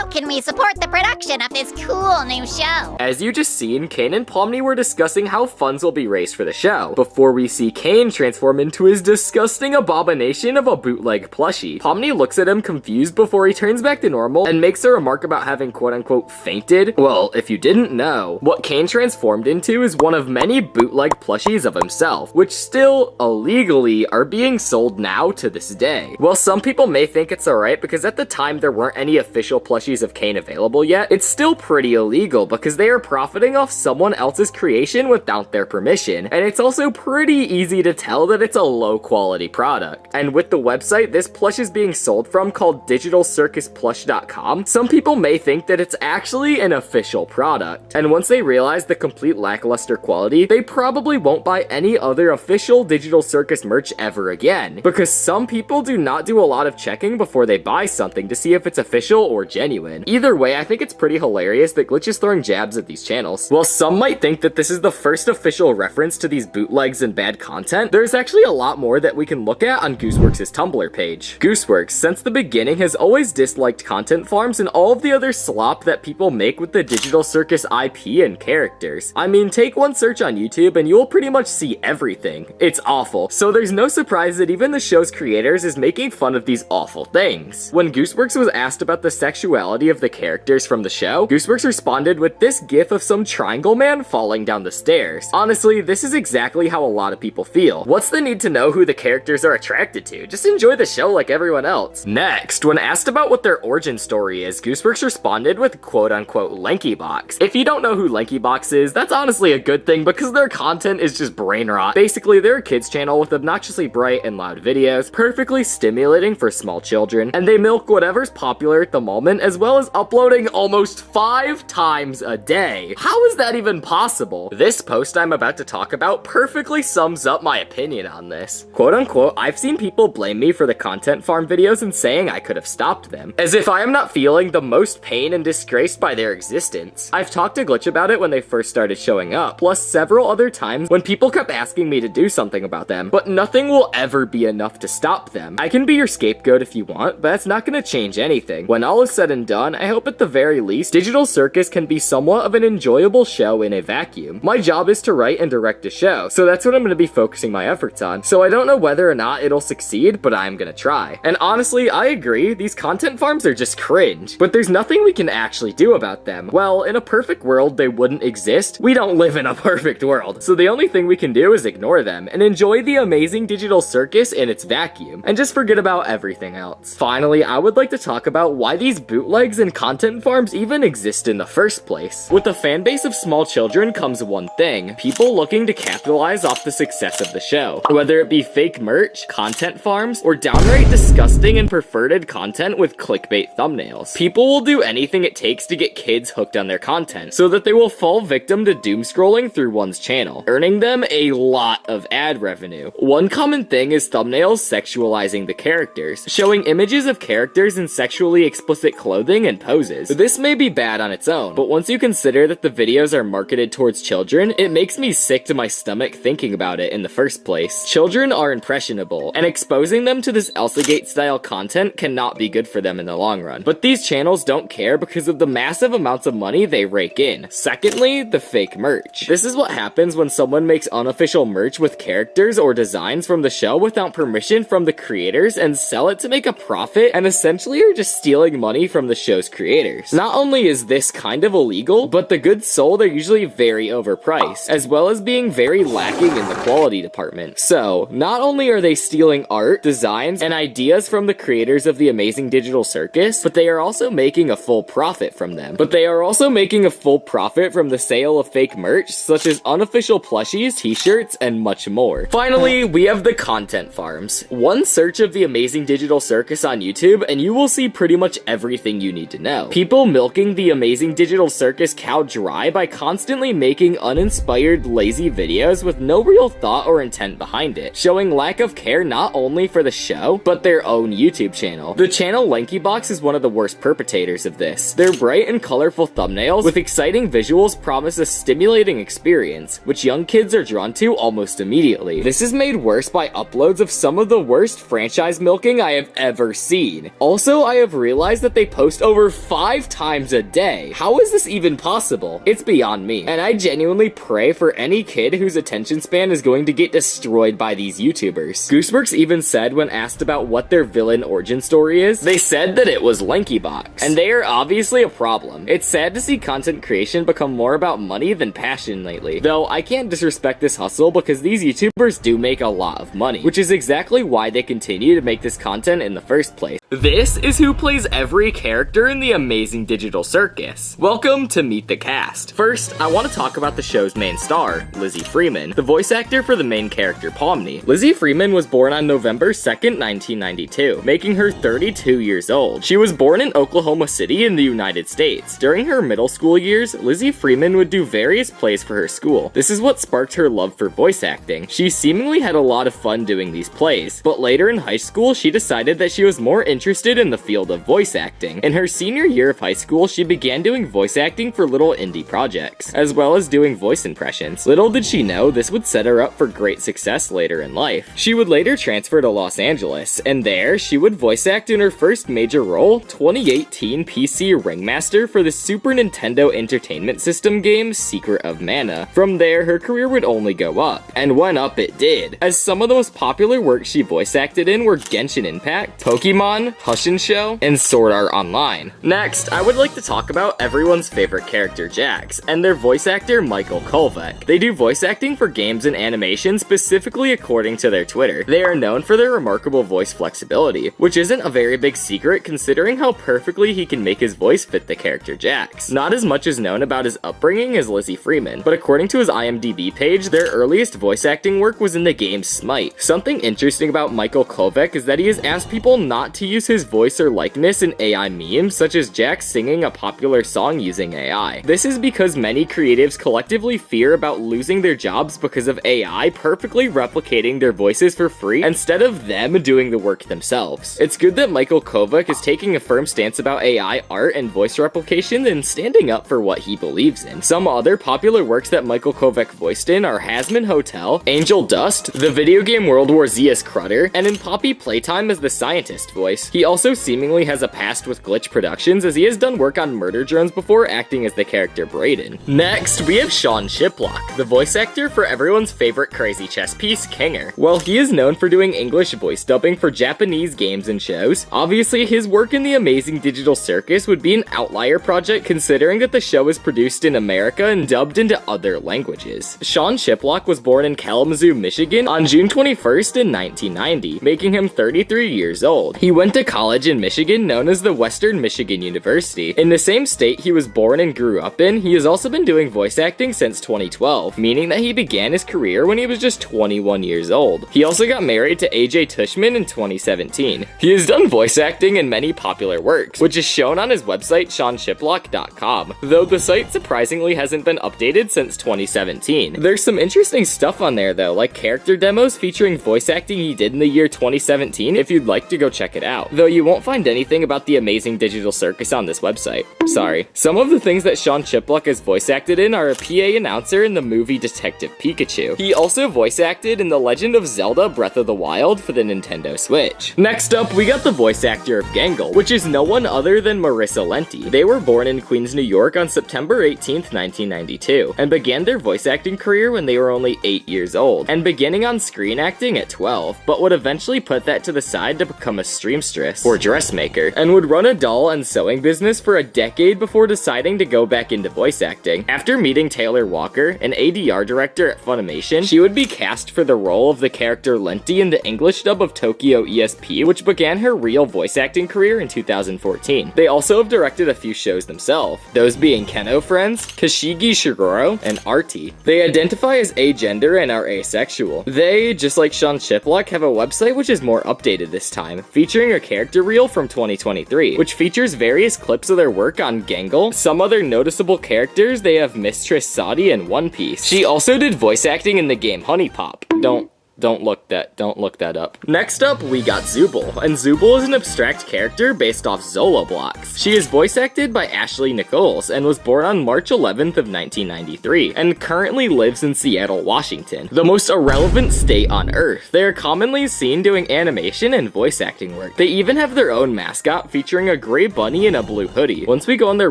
can we support the production of this cool new show? As you just seen, Kane and Pomni were discussing how funds will be raised for the show, before we see Kane transform into his disgusting abomination of a bootleg plushie. Pomni looks at him confused before he turns back to normal and makes a remark about having quote-unquote fainted. Well, if you didn't know, what Kane transformed into is one of many bootleg plushies of himself, which still, illegally, are being sold now to this day. Well, some people may think it's alright because at the time there weren't any official plushies of Kane available yet. It's still pretty illegal because they are profiting off someone else's creation without their permission, and it's also pretty easy to tell that it's a low quality product. And with the website this plush is being sold from called digitalcircusplush.com, some people may think that it's actually an official product. And once they realize the complete lackluster quality, they probably won't buy any other official Digital Circus merch ever again, because some people do not do a lot of checking before they buy something to see if it's official or genuine. Either way, I think it's pretty hilarious that Glitch is throwing jabs at these channels. While some might think that this is the first official reference to these bootlegs and bad content, there's actually a lot more that we can look at on Gooseworx' Tumblr page. Gooseworx, since the beginning, has always disliked content farms and all of the other slop that people make with the Digital Circus IP and characters. I mean, take one search on YouTube and you'll pretty much see everything. It's awful. So there's no surprise that even the show's creators is making fun of these awful things. When Gooseworx was asked about the sexuality of the characters from the show, Gooseworx responded with this gif of some triangle man falling down the stairs. Honestly, this is exactly how a lot of people feel. What's the need to know who the characters are attracted to? Just enjoy the show like everyone else. Next, when asked about what their origin story is, Gooseworx responded with quote-unquote Lankybox. If you don't know who Lankybox is, that's honestly a good thing because their content is just brain rot. Basically, they're a kids channel with obnoxiously bright and loud videos, perfectly stimulating for small children, and they milk whatever's popular at the moment, as well as uploading almost 5 times a day. How is that even possible? This post I'm about to talk about perfectly sums up my opinion on this. Quote unquote, I've seen people blame me for the content farm videos and saying I could have stopped them, as if I am not feeling the most pain and disgraced by their existence. I've talked to Glitch about it when they first started showing up, plus several other times when people kept asking me to do something about them, but nothing will ever be enough to stop them. I can be your scapegoat if you want, but that's not gonna change anything. When all is said and done, I hope at the very least, Digital Circus can be somewhat of an enjoyable show in a vacuum. My job is to write and direct a show, so that's what I'm gonna be focusing my efforts on. So I don't know whether or not it'll succeed, but I'm gonna try. And honestly, I agree, these content farms are just cringe, but there's nothing we can actually do about them. Well, in a perfect world, they wouldn't exist. We don't live in a perfect world, so the only thing we can do is ignore them and enjoy the amazing Digital Circus in its vacuum, and just forget about everything else. Finally, I would like to talk about why these bootlegs and content farms even exist in the first place. With a fan base of small children comes one thing: people looking to capitalize off the success of the show. Whether it be fake merch, content farms, or downright disgusting and perverted content with clickbait thumbnails. People will do anything it takes to get kids hooked on their content, so that they will fall victim to doom scrolling through one's channel, earning them a lot of ad revenue. One common thing is thumbnails sexualizing the characters, showing images of characters in sexually explicit clothing and poses. This may be bad on its own, but once you consider that the videos are marketed towards children, it makes me sick to my stomach thinking about it in the first place. Children are impressionable, and exposing them to this Elsagate-style content cannot be good for them in the long run. But these channels don't care because of the massive amounts of money they rake in. Secondly, the fake merch. This is what happens when someone makes unofficial merch with characters or designs from the show without permission from the creators and sell it to make a profit, and essentially are just stealing money from the show's creators. Not only is this kind of illegal, but the goods sold are usually very overpriced, as well as being very lacking in the quality department. So, not only are they stealing art, designs, and ideas from the creators of the amazing Digital Circus, but they are also making a full profit from them. But they are also making a full profit from the sale of fake merch, such as unofficial plushies, t-shirts, and much more. Finally, we have the content farms. One search of the amazing Digital Circus on YouTube, and you will see pretty much everything you need to know. People milking the amazing Digital Circus cow dry by constantly making uninspired, lazy videos with no real thought or intent behind it, showing lack of care not only for the show, but their own YouTube channel. The channel Lankybox is one of the worst perpetrators of this. Their bright and colorful thumbnails with exciting visuals promise a stimulating experience, which young kids are drawn to almost immediately. This is made worse by uploads of some of the worst franchise milking I have ever seen. Also, I have realized that they post over 5 times a day. How is this even possible? It's beyond me. And I genuinely pray for any kid whose attention span is going to get destroyed by these YouTubers. Gooseworx even said when asked about what their villain origin story is, they said that it was LankyBox. And they are obviously a problem. It's sad to see content creation become more about money than passion lately. Though I can't disrespect this hustle because these YouTubers do make a lot of money, which is exactly why they continue to make this content in the first place. This is who plays every character in the Amazing Digital Circus. Welcome to Meet the Cast. First, I want to talk about the show's main star, Lizzie Freeman, the voice actor for the main character Pomni. Lizzie Freeman was born on November 2nd, 1992, making her 32 years old. She was born in Oklahoma City in the United States. During her middle school years, Lizzie Freeman would do various plays for her school. This is what sparked her love for voice acting. She seemingly had a lot of fun doing these plays, but later in high school, she decided that she was more interested in the field of voice acting. In her senior year of high school, she began doing voice acting for little indie projects, as well as doing voice impressions. Little did she know this would set her up for great success later in life. She would later transfer to Los Angeles, and there, she would voice act in her first major role, 2018 PC Ringmaster for the Super Nintendo Entertainment System game Secret of Mana. From there, her career would only go up, and when up it did, as some of the most popular works she voice acted in were Genshin Impact, Pokemon, Hushin Show, and Sword Art Online. Next, I would like to talk about everyone's favorite character Jax, and their voice actor Michael Kolvek. They do voice acting for games and animation specifically according to their Twitter. They are known for their remarkable voice flexibility, which isn't a very big secret considering how perfectly he can make his voice fit the character Jax. Not as much is known about his upbringing as Lizzie Freeman, but according to his IMDb page, their earliest voice acting work was in the game Smite. Something interesting about Michael Kolvek is that he has asked people not to use his voice or likeness in AI memes, such as Jax singing a popular song using AI. This is because many creatives collectively fear about losing their jobs because of AI perfectly replicating their voices for free instead of them doing the work themselves. It's good that Michael Kolvek is taking a firm stance about AI art and voice replication and standing up for what he believes in. Some other popular works that Michael Kolvek voiced in are Hazman Hotel, Angel Dust, the video game World War Z as Crutter, and in Poppy Playtime as the scientist voice. He also seemingly has a past with Glitch Productions as he has done work on Murder Drones before acting as the character Brayden. Next, we have Sean Shiplock, the voice actor for everyone's favorite crazy chess piece, Kinger. While he is known for doing English voice dubbing for Japanese games and shows, obviously his work in the Amazing Digital Circus would be an outlier project considering that the show is produced in America and dubbed into other languages. Sean Shiplock was born in Kalamazoo, Michigan on June 21st in 1990, making him 33 years old. He went to college in Michigan known as the Western Michigan University. In the same state he was born and grew up in, he has also been doing voice acting since 2012, meaning that he began his career when he was just 21 years old. He also got married to AJ Tushman in 2017. He has done voice acting in many popular works, which is shown on his website SeanShiplock.com, though the site surprisingly hasn't been updated since 2017. There's some interesting stuff on there though, like character demos featuring voice acting he did in the year 2017 if you'd like to go check it out, though you won't find anything about the Amazing Digital Circus on this website. Sorry. Some of the things that Sean Shiplock has voice acted in are a PA announcer in the movie Detective Pikachu. He also voice acted in The Legend of Zelda Breath of the Wild for the Nintendo Switch. Next up, we got the voice actor of Gangle, which is no one other than Marissa Lenti. They were born in Queens, New York on September 18th, 1992, and began their voice acting career when they were only 8 years old, and beginning on screen acting at 12, but would eventually put that to the side to become a streamstress, or dressmaker, and would run a doll and sewing business for a decade before deciding to go back into voice acting. After meeting Taylor Walker, an ADR director at Funimation, she would be cast for the role of the character Lenti in the English dub of Tokyo ESP, which began her real voice acting career in 2014. They also have directed a few shows themselves, those being Keno Friends, Kashigi Shigoro, and Artie. They identify as agender and are asexual. They, just like Sean Shiplock, have a website which is more updated this time, featuring a character reel from 2023, which features various clips of their work on Gangle. Some other noticeable characters, they have Mistress Sadi and One Piece. She also did voice acting in the game Honey Pop. Don't Don't look that up. Next up, we got Zubal, and Zubal is an abstract character based off Zolo blocks. She is voice acted by Ashley Nichols and was born on March 11th of 1993, and currently lives in Seattle, Washington, the most irrelevant state on Earth. They are commonly seen doing animation and voice acting work. They even have their own mascot featuring a gray bunny and a blue hoodie. Once we go on their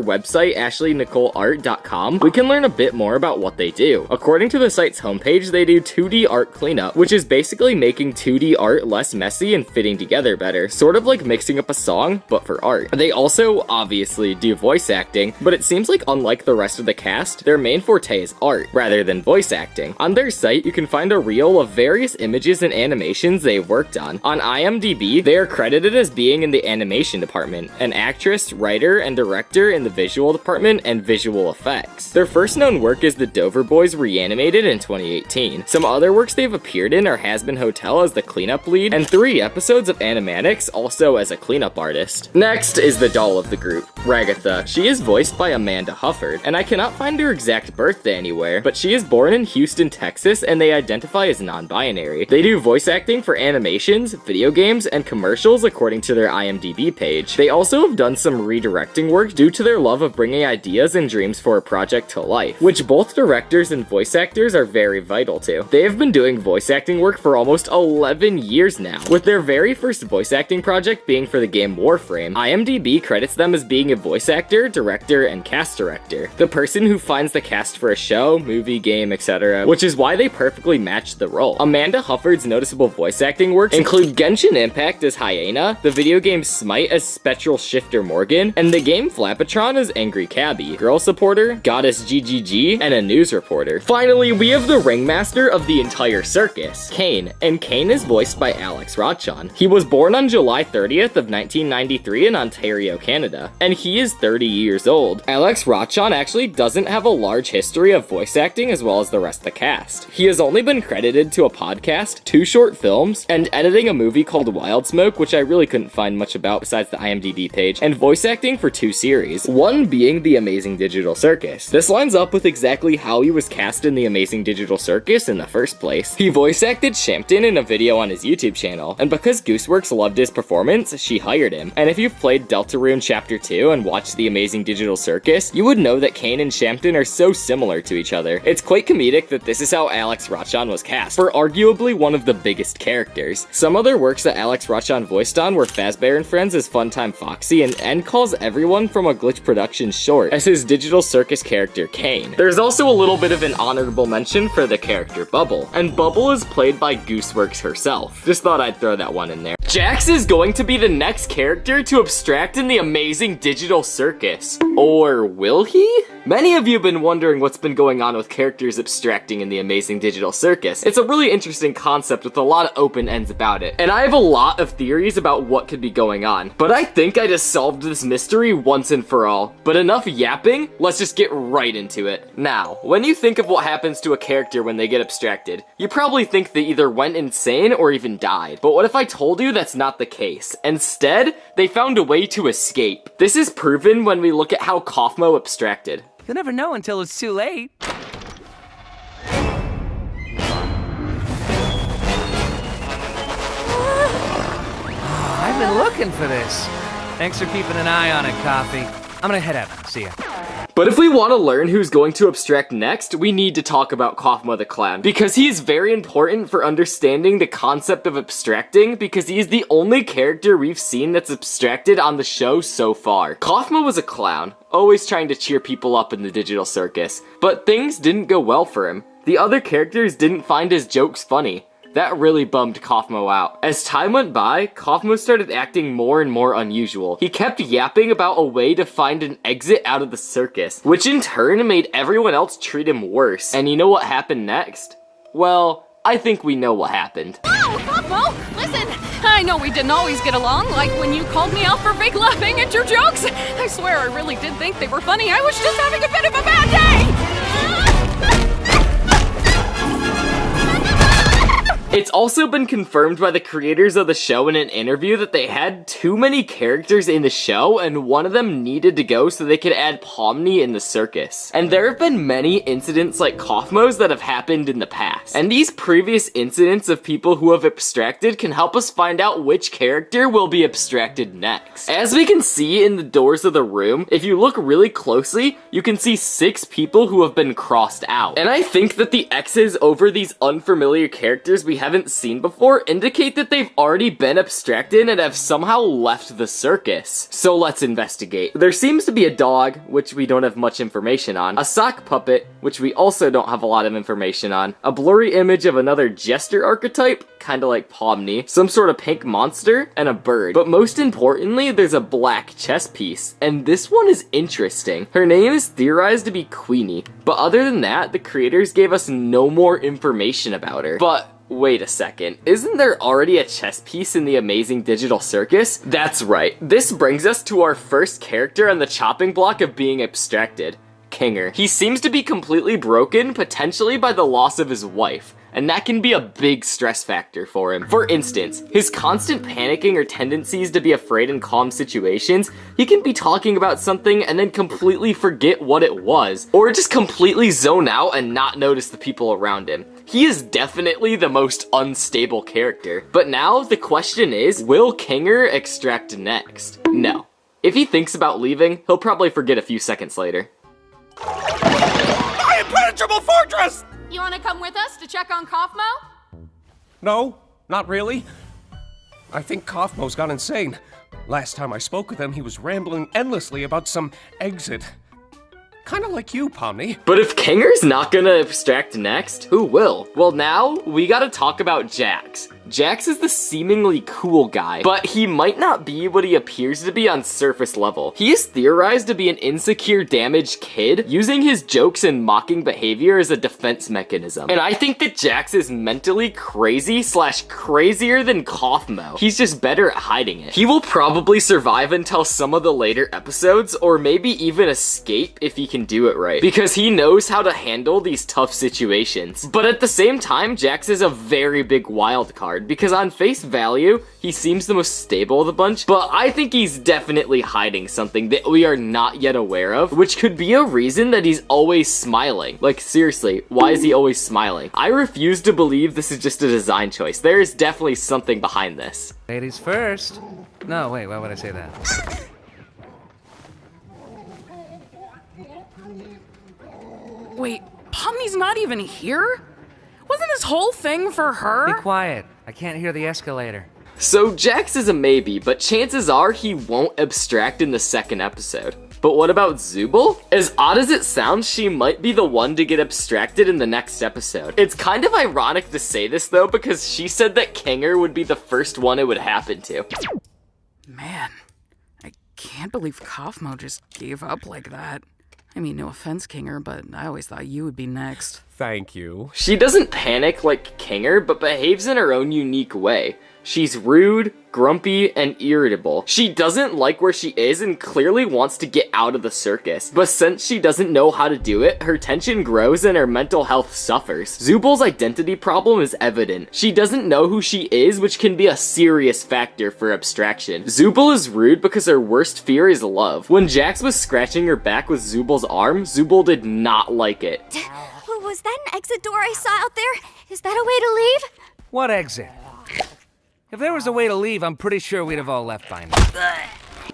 website, ashleynicoleart.com, we can learn a bit more about what they do. According to the site's homepage, they do 2D art cleanup, which is basically making 2D art less messy and fitting together better, sort of like mixing up a song, but for art. They also obviously do voice acting, but it seems like unlike the rest of the cast, their main forte is art, rather than voice acting. On their site, you can find a reel of various images and animations they've worked on. On IMDb, they are credited as being in the animation department, an actress, writer, and director in the visual department and visual effects. Their first known work is The Dover Boys Reanimated in 2018. Some other works they've appeared in are Has-Been Hotel as the cleanup lead, and 3 episodes of Animaniacs also as a cleanup artist. Next is the doll of the group, Ragatha. She is voiced by Amanda Hufford, and I cannot find her exact birthday anywhere, but she is born in Houston, Texas, and they identify as non-binary. They do voice acting for animations, video games, and commercials according to their IMDb page. They also have done some redirecting work due to their love of bringing ideas and dreams for a project to life, which both directors and voice actors are very vital to. They have been doing voice acting work for almost 11 years now, with their very first voice acting project being for the game Warframe. IMDb credits them as being a voice actor, director, and cast director. The person who finds the cast for a show, movie, game, etc., which is why they perfectly match the role. Amanda Hufford's noticeable voice acting works include Genshin Impact as Hyena, the video game Smite as Spectral Shifter Morgan, and the game Flapatron as Angry Cabbie, Girl Supporter, Goddess GGG, and a news reporter. Finally, we have the ringmaster of the entire circus, Caine, and Caine is voiced by Alex Rochon. He was born on July 30th of 1993 in Ontario, Canada, and he is 30 years old. Alex Rochon actually doesn't have a large history of voice acting as well as the rest of the cast. He has only been credited to a podcast, 2 short films, and editing a movie called Wild Smoke, which I really couldn't find much about besides the IMDb page, and voice acting for 2 series, one being The Amazing Digital Circus. This lines up with exactly how he was cast in The Amazing Digital Circus in the first place. He voice acted Shampton in a video on his YouTube channel, and because Gooseworx loved his performance, she hired him. And if you've played Deltarune Chapter 2 and watched The Amazing Digital Circus, you would know that Caine and Shampton are so similar to each other. It's quite comedic that this is how Alex Rochon was cast, for arguably one of the biggest characters. Some other works that Alex Rochon voiced on were Fazbear and Friends as Funtime Foxy, and calls everyone from a Glitch Productions short as his Digital Circus character Caine. There's also a little bit of an honorable mention for the character Bubble, and Bubble is played by Gooseworx herself. Just thought I'd throw that one in there. Jax is going to be the next character to abstract in the Amazing Digital Circus. Or will he? Many of you have been wondering what's been going on with characters abstracting in the Amazing Digital Circus. It's a really interesting concept with a lot of open ends about it, and I have a lot of theories about what could be going on. But I think I just solved this mystery once and for all. But enough yapping, let's just get right into it. Now, when you think of what happens to a character when they get abstracted, you probably think they either went insane or even died. But what if I told you that's not the case? Instead, they found a way to escape. This is proven when we look at how Kaufmo abstracted. You'll never know until it's too late. I've been looking for this. Thanks for keeping an eye on it, Coffee. I'm gonna head out. See ya. But if we want to learn who's going to abstract next, we need to talk about Kaufmo the Clown, because he is very important for understanding the concept of abstracting, because he is the only character we've seen that's abstracted on the show so far. Kaufmo was a clown, always trying to cheer people up in the digital circus, but things didn't go well for him. The other characters didn't find his jokes funny. That really bummed Kaufmo out. As time went by, Kaufmo started acting more and more unusual. He kept yapping about a way to find an exit out of the circus, which in turn made everyone else treat him worse. And you know what happened next? Well, I think we know what happened. Oh, Kaufmo, listen! I know we didn't always get along, like when you called me out for fake laughing at your jokes. I swear I really did think they were funny. I was just having a bit of a bad day! It's also been confirmed by the creators of the show in an interview that they had too many characters in the show and one of them needed to go so they could add Pomni in the circus. And there have been many incidents like Kaufmo's that have happened in the past. And these previous incidents of people who have abstracted can help us find out which character will be abstracted next. As we can see in the doors of the room, if you look really closely, you can see 6 people who have been crossed out. And I think that the X's over these unfamiliar characters we haven't seen before indicate that they've already been abstracted and have somehow left the circus. So let's investigate. There seems to be a dog, which we don't have much information on, a sock puppet, which we also don't have a lot of information on, a blurry image of another jester archetype, kinda like Pomni, some sort of pink monster, and a bird. But most importantly, there's a black chess piece, and this one is interesting. Her name is theorized to be Queenie, but other than that, the creators gave us no more information about her. But wait a second, isn't there already a chess piece in the Amazing Digital Circus? That's right, this brings us to our first character on the chopping block of being abstracted, Kinger. He seems to be completely broken, potentially by the loss of his wife, and that can be a big stress factor for him. For instance, his constant panicking or tendencies to be afraid in calm situations, he can be talking about something and then completely forget what it was, or just completely zone out and not notice the people around him. He is definitely the most unstable character. But now the question is, will Kinger extract next? No. If he thinks about leaving, he'll probably forget a few seconds later. My impenetrable fortress! You want to come with us to check on Kaufmo? No, not really. I think Kaufmo's gone insane. Last time I spoke with him, he was rambling endlessly about some exit. Kinda like you, Pomni. But if Kinger's not gonna abstract next, who will? Well, now we gotta talk about Jax. Jax is the seemingly cool guy, but he might not be what he appears to be on surface level. He is theorized to be an insecure, damaged kid, using his jokes and mocking behavior as a defense mechanism. And I think that Jax is mentally crazy / crazier than Kaufmo. He's just better at hiding it. He will probably survive until some of the later episodes, or maybe even escape if he can do it right, because he knows how to handle these tough situations. But at the same time, Jax is a very big wild card, because on face value, he seems the most stable of the bunch, but I think he's definitely hiding something that we are not yet aware of, which could be a reason that he's always smiling. Like, seriously, why is he always smiling? I refuse to believe this is just a design choice. There is definitely something behind this. Ladies first. No, wait, why would I say that? Wait, Pomni's not even here? Wasn't this whole thing for her? Be quiet. I can't hear the escalator. So Jax is a maybe, but chances are he won't abstract in the second episode. But what about Zubal? As odd as it sounds, she might be the one to get abstracted in the next episode. It's kind of ironic to say this though, because she said that Kinger would be the first one it would happen to. Man, I can't believe Kaufmo just gave up like that. I mean, no offense, Kinger, but I always thought you would be next. Thank you. She doesn't panic like Kinger, but behaves in her own unique way. She's rude, grumpy, and irritable. She doesn't like where she is and clearly wants to get out of the circus. But since she doesn't know how to do it, her tension grows and her mental health suffers. Zubal's identity problem is evident. She doesn't know who she is, which can be a serious factor for abstraction. Zubal is rude because her worst fear is love. When Jax was scratching her back with Zubal's arm, Zubal did not like it. Was that an exit door I saw out there? Is that a way to leave? What exit? If there was a way to leave, I'm pretty sure we'd have all left by now.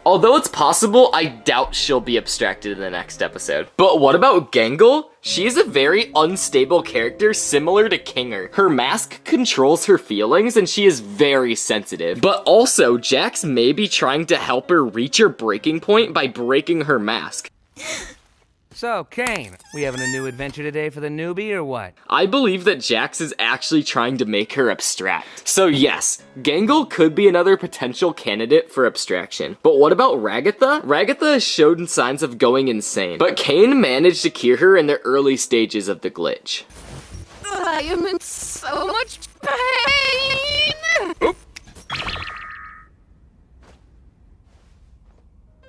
Although it's possible, I doubt she'll be abstracted in the next episode. But what about Gangle? She is a very unstable character similar to Kinger. Her mask controls her feelings and she is very sensitive. But also, Jax may be trying to help her reach her breaking point by breaking her mask. So, Caine, we having a new adventure today for the newbie, or what? I believe that Jax is actually trying to make her abstract. So yes, Gangle could be another potential candidate for abstraction. But what about Ragatha? Ragatha has shown signs of going insane, but Caine managed to cure her in the early stages of the glitch. I am in so much pain! Oop.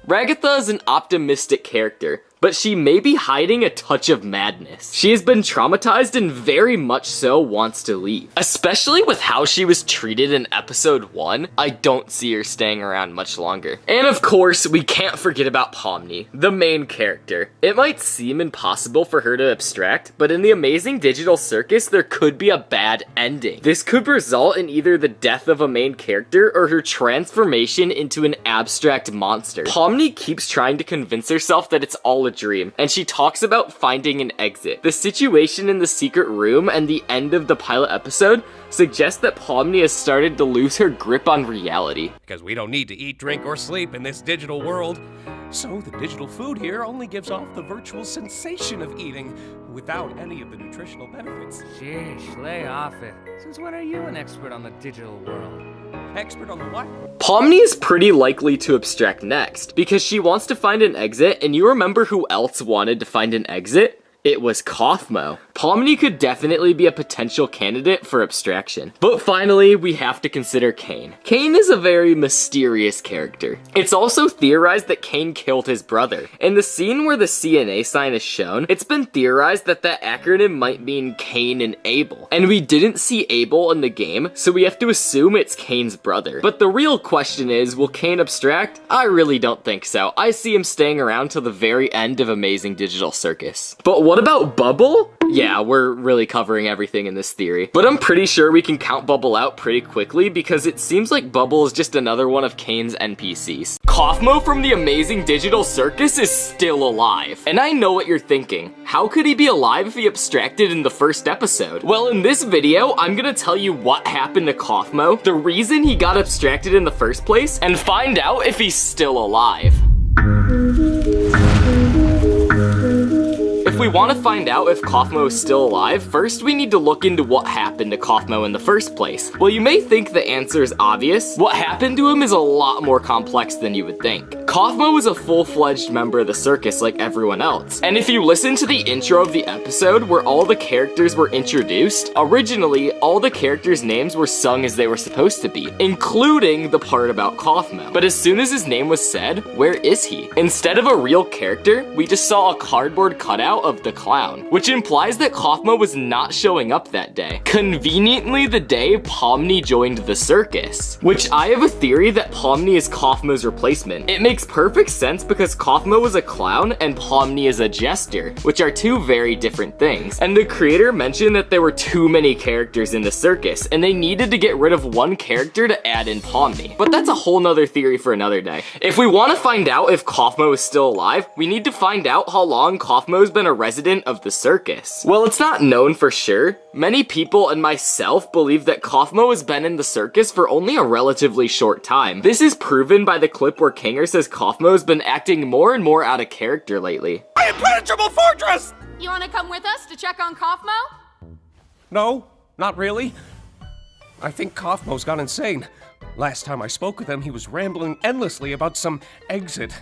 Ragatha is an optimistic character. but she may be hiding a touch of madness. She has been traumatized and very much so wants to leave. Especially with how she was treated in episode 1, I don't see her staying around much longer. And of course, we can't forget about Pomni, the main character. It might seem impossible for her to abstract, but in the Amazing Digital Circus, there could be a bad ending. This could result in either the death of a main character or her transformation into an abstract monster. Pomni keeps trying to convince herself that it's all a dream, and she talks about finding an exit. The situation in the secret room and the end of the pilot episode suggests that Pomni has started to lose her grip on reality. Because we don't need to eat, drink, or sleep in this digital world. So the digital food here only gives off the virtual sensation of eating without any of the nutritional benefits. Sheesh, lay off it. Since when are you an expert on the digital world? Expert on the what? Pomni is pretty likely to abstract next, because she wants to find an exit, and you remember who else wanted to find an exit? It was Kaufmo. Pomni could definitely be a potential candidate for abstraction. But finally, we have to consider Caine. Caine is a very mysterious character. It's also theorized that Caine killed his brother. In the scene where the CNA sign is shown, it's been theorized that that acronym might mean Cain and Abel. And we didn't see Abel in the game, so we have to assume it's Caine's brother. But the real question is, will Caine abstract? I really don't think so. I see him staying around till the very end of Amazing Digital Circus. But what about Bubble? Yeah, we're really covering everything in this theory. But I'm pretty sure we can count Bubble out pretty quickly because it seems like Bubble is just another one of Caine's NPCs. Kaufmo from the Amazing Digital Circus is still alive. And I know what you're thinking. How could he be alive if he abstracted in the first episode? Well, in this video, I'm gonna tell you what happened to Kaufmo, the reason he got abstracted in the first place, and find out if he's still alive. If we want to find out if Kaufmo is still alive, first we need to look into what happened to Kaufmo in the first place. Well, you may think the answer is obvious. What happened to him is a lot more complex than you would think. Kaufmo was a full-fledged member of the circus like everyone else. And if you listen to the intro of the episode where all the characters were introduced, originally all the characters' names were sung as they were supposed to be, including the part about Kaufmo. But as soon as his name was said, where is he? Instead of a real character, we just saw a cardboard cutout of the clown, which implies that Kaufmo was not showing up that day. Conveniently the day Pomni joined the circus, which I have a theory that Pomni is Kaufmo's replacement. It makes perfect sense because Kaufmo was a clown and Pomni is a jester, which are two very different things. And the creator mentioned that there were too many characters in the circus and they needed to get rid of one character to add in Pomni. But that's a whole nother theory for another day. If we want to find out if Kaufmo is still alive, we need to find out how long Kaufmo's been a resident of the circus. Well, it's not known for sure. Many people and myself believe that Kaufmo has been in the circus for only a relatively short time. This is proven by the clip where Kanger says Kaufmo has been acting more and more out of character lately. My impenetrable fortress! You want to come with us to check on Kaufmo? No, not really. I think Kaufmo's gone insane. Last time I spoke with him, he was rambling endlessly about some exit.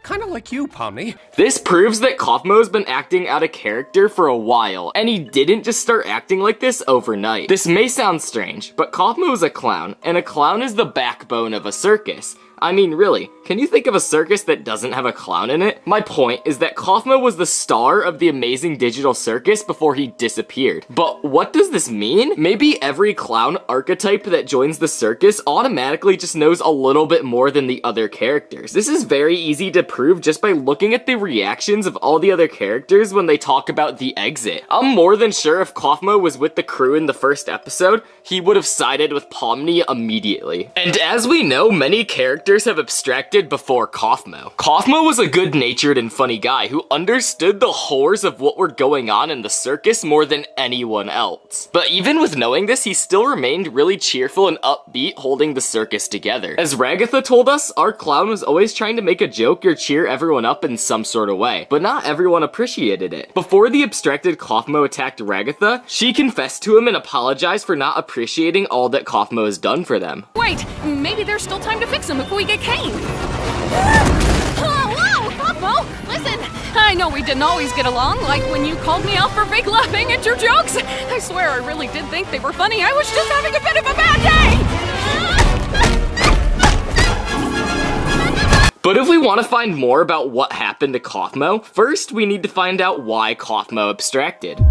Kinda like you, Pomni. This proves that Kaufmo's been acting out of character for a while, and he didn't just start acting like this overnight. This may sound strange, but Kaufmo is a clown, and a clown is the backbone of a circus. I mean, really, can you think of a circus that doesn't have a clown in it? My point is that Kaufmo was the star of the Amazing Digital Circus before he disappeared. But what does this mean? Maybe every clown archetype that joins the circus automatically just knows a little bit more than the other characters. This is very easy to prove just by looking at the reactions of all the other characters when they talk about the exit. I'm more than sure if Kaufmo was with the crew in the first episode, he would have sided with Pomni immediately. And as we know, many characters have abstracted before Kaufmo. Kaufmo was a good-natured and funny guy who understood the horrors of what were going on in the circus more than anyone else. But even with knowing this, he still remained really cheerful and upbeat, holding the circus together. As Ragatha told us, our clown was always trying to make a joke or cheer everyone up in some sort of way, but not everyone appreciated it. Before the abstracted Kaufmo attacked Ragatha, she confessed to him and apologized for not appreciating all that Kaufmo has done for them. Wait, maybe there's still time to fix him if we get Caine. Whoa, Kaufmo, listen. I know we didn't always get along, like when you called me out for fake laughing at your jokes. I swear I really did think they were funny. I was just having a bit of a bad day. But if we want to find more about what happened to Kaufmo, first we need to find out why Kaufmo abstracted.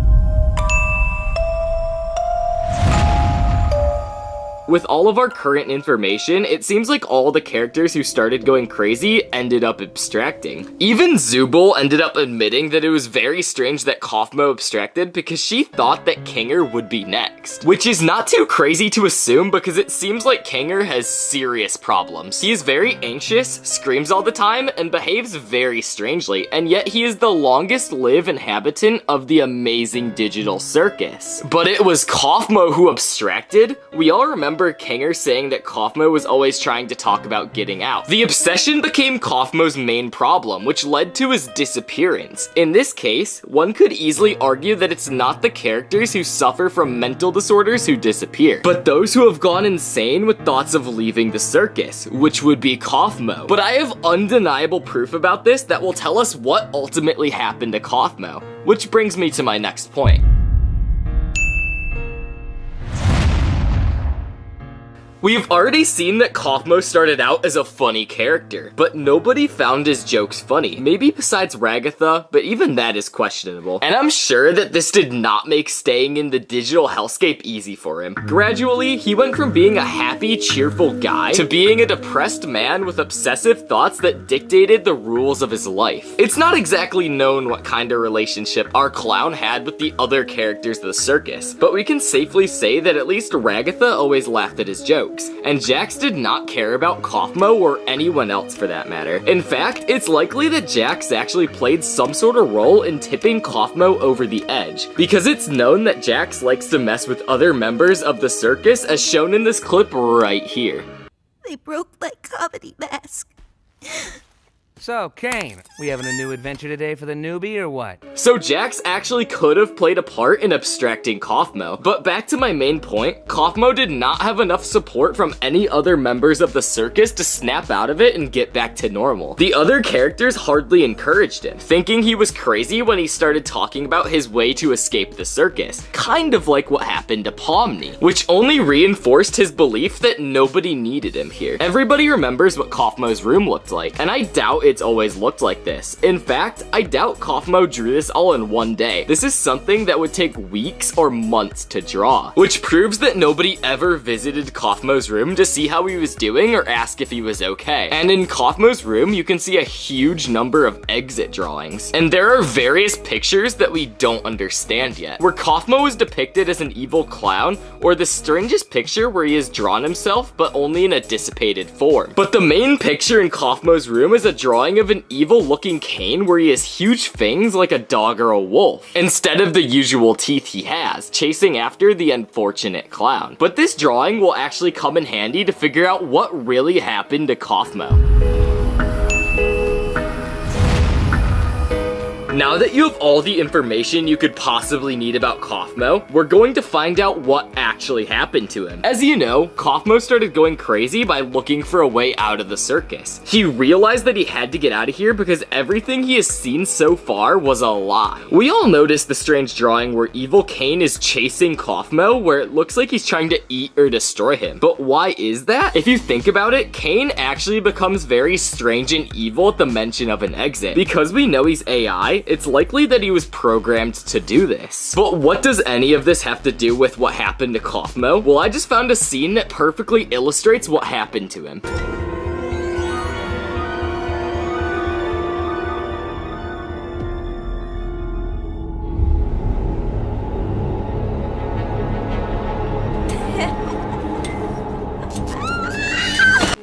With all of our current information, it seems like all the characters who started going crazy ended up abstracting. Even Zubal ended up admitting that it was very strange that Kaufmo abstracted because she thought that Kaine would be next. Which is not too crazy to assume because it seems like Kaine has serious problems. He is very anxious, screams all the time, and behaves very strangely, and yet he is the longest lived inhabitant of the amazing digital circus. But it was Kaufmo who abstracted? We all remember Kaine saying that Kaufmo was always trying to talk about getting out. The obsession became Kaufmo's main problem, which led to his disappearance. In this case, one could easily argue that it's not the characters who suffer from mental disorders who disappear, but those who have gone insane with thoughts of leaving the circus, which would be Kaufmo. But I have undeniable proof about this that will tell us what ultimately happened to Kaufmo, which brings me to my next point. We've already seen that Kaufmo started out as a funny character, but nobody found his jokes funny. Maybe besides Ragatha, but even that is questionable. And I'm sure that this did not make staying in the digital hellscape easy for him. Gradually, he went from being a happy, cheerful guy to being a depressed man with obsessive thoughts that dictated the rules of his life. It's not exactly known what kind of relationship our clown had with the other characters of the circus, but we can safely say that at least Ragatha always laughed at his jokes. And Jax did not care about Kaufmo or anyone else for that matter. In fact, it's likely that Jax actually played some sort of role in tipping Kaufmo over the edge, because it's known that Jax likes to mess with other members of the circus as shown in this clip right here. They broke my comedy mask. So, Caine, we having a new adventure today for the newbie or what? So Jax actually could have played a part in abstracting Kaufmo, but back to my main point, Kaufmo did not have enough support from any other members of the circus to snap out of it and get back to normal. The other characters hardly encouraged him, thinking he was crazy when he started talking about his way to escape the circus, kind of like what happened to Pomni, which only reinforced his belief that nobody needed him here. Everybody remembers what Kaufmo's room looked like, and I doubt it's always looked like this. In fact, I doubt Kaufmo drew this all in one day. This is something that would take weeks or months to draw, which proves that nobody ever visited Kaufmo's room to see how he was doing or ask if he was okay. And in Kaufmo's room, you can see a huge number of exit drawings. And there are various pictures that we don't understand yet, where Kaufmo is depicted as an evil clown, or the strangest picture where he has drawn himself, but only in a dissipated form. But the main picture in Kaufmo's room is a drawing of an evil-looking Caine where he has huge fangs like a dog or a wolf, instead of the usual teeth he has, chasing after the unfortunate clown. But this drawing will actually come in handy to figure out what really happened to Kaufmo. Now that you have all the information you could possibly need about Kaufmo, we're going to find out what actually happened to him. As you know, Kaufmo started going crazy by looking for a way out of the circus. He realized that he had to get out of here because everything he has seen so far was a lie. We all noticed the strange drawing where evil Caine is chasing Kaufmo, where it looks like he's trying to eat or destroy him. But why is that? If you think about it, Caine actually becomes very strange and evil at the mention of an exit. Because we know he's AI, it's likely that he was programmed to do this. But what does any of this have to do with what happened to Kaufmo? Well, I just found a scene that perfectly illustrates what happened to him.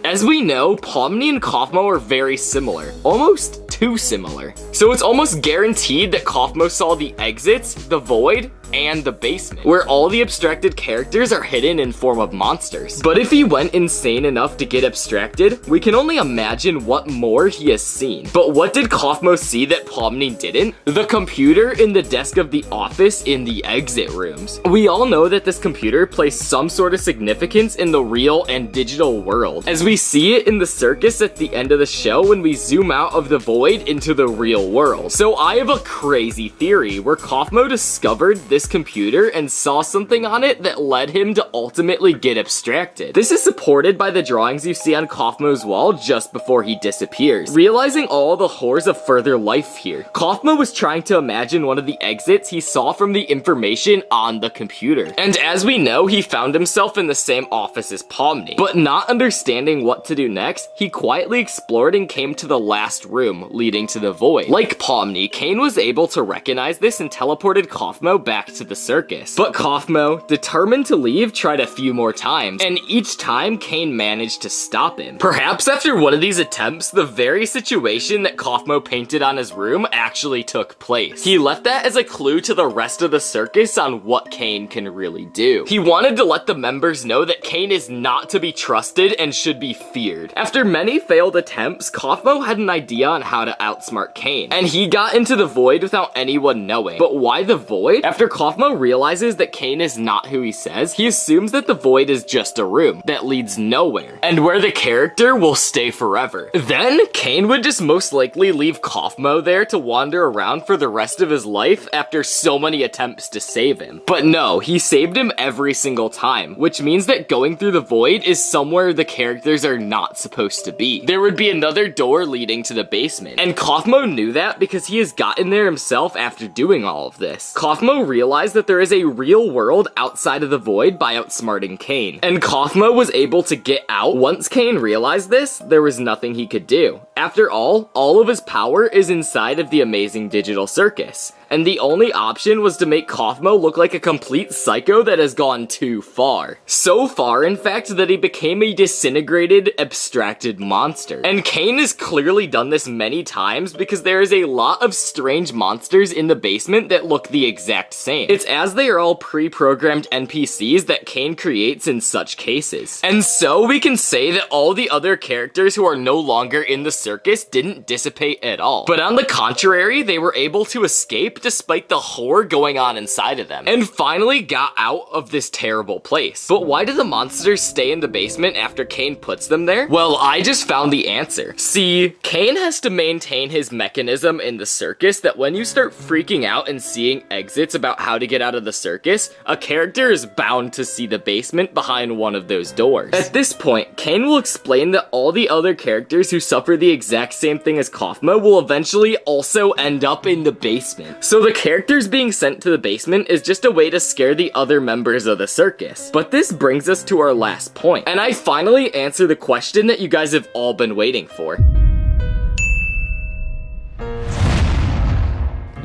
As we know, Pomni and Kaufmo are very similar, almost too similar. So it's almost guaranteed that Kaufmo saw the exits, the void, and the basement, where all the abstracted characters are hidden in form of monsters. But if he went insane enough to get abstracted, we can only imagine what more he has seen. But what did Kaufmo see that Pomni didn't? The computer in the desk of the office in the exit rooms. We all know that this computer plays some sort of significance in the real and digital world, as we see it in the circus at the end of the show when we zoom out of the void void into the real world. So I have a crazy theory where Kaufmo discovered this computer and saw something on it that led him to ultimately get abstracted. This is supported by the drawings you see on Kaufmo's wall just before he disappears. Realizing all the horrors of further life here, Kaufmo was trying to imagine one of the exits he saw from the information on the computer. And as we know, he found himself in the same office as Pomni. But not understanding what to do next, he quietly explored and came to the last room leading to the void. Like Pomni, Caine was able to recognize this and teleported Kaufmo back to the circus. But Kaufmo, determined to leave, tried a few more times, and each time Caine managed to stop him. Perhaps after one of these attempts, the very situation that Kaufmo painted on his room actually took place. He left that as a clue to the rest of the circus on what Caine can really do. He wanted to let the members know that Caine is not to be trusted and should be feared. After many failed attempts, Kaufmo had an idea on how to outsmart Caine, and he got into the void without anyone knowing. But why the void? After Kaufmo realizes that Caine is not who he says, he assumes that the void is just a room that leads nowhere, and where the character will stay forever. Then, Caine would just most likely leave Kaufmo there to wander around for the rest of his life after so many attempts to save him. But no, he saved him every single time, which means that going through the void is somewhere the characters are not supposed to be. There would be another door leading to the basement, and Kaufmo knew that because he has gotten there himself after doing all of this. Kaufmo realized that there is a real world outside of the void by outsmarting Caine, and Kaufmo was able to get out. Once Caine realized this, there was nothing he could do. After all of his power is inside of the amazing digital circus, and the only option was to make Kaufmo look like a complete psycho that has gone too far. So far, in fact, that he became a disintegrated, abstracted monster. And Caine has clearly done this many times because there is a lot of strange monsters in the basement that look the exact same. It's as they are all pre-programmed NPCs that Caine creates in such cases. And so we can say that all the other characters who are no longer in the circus didn't dissipate at all. But on the contrary, they were able to escape despite the horror going on inside of them, and finally got out of this terrible place. But why do the monsters stay in the basement after Caine puts them there? Well, I just found the answer. See, Caine has to maintain his mechanism in the circus that when you start freaking out and seeing exits about how to get out of the circus, a character is bound to see the basement behind one of those doors. At this point, Caine will explain that all the other characters who suffer the exact same thing as Kaufmo will eventually also end up in the basement. So the characters being sent to the basement is just a way to scare the other members of the circus. But this brings us to our last point, and I finally answer the question that you guys have all been waiting for.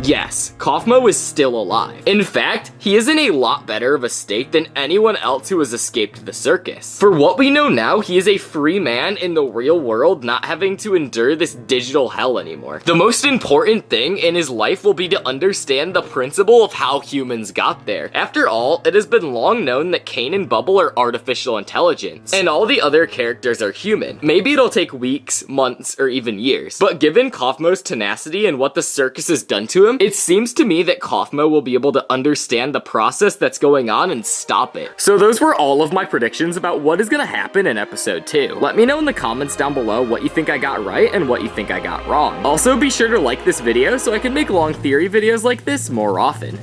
Yes, Kaufmo is still alive. In fact, he is in a lot better of a state than anyone else who has escaped the circus. For what we know now, he is a free man in the real world, not having to endure this digital hell anymore. The most important thing in his life will be to understand the principle of how humans got there. After all, it has been long known that Caine and Bubble are artificial intelligence, and all the other characters are human. Maybe it'll take weeks, months, or even years, but given Kaufmo's tenacity and what the circus has done to him, it seems to me that Kaufmo will be able to understand the process that's going on and stop it. So those were all of my predictions about what is gonna happen in episode 2. Let me know in the comments down below what you think I got right and what you think I got wrong. Also, be sure to like this video so I can make long theory videos like this more often.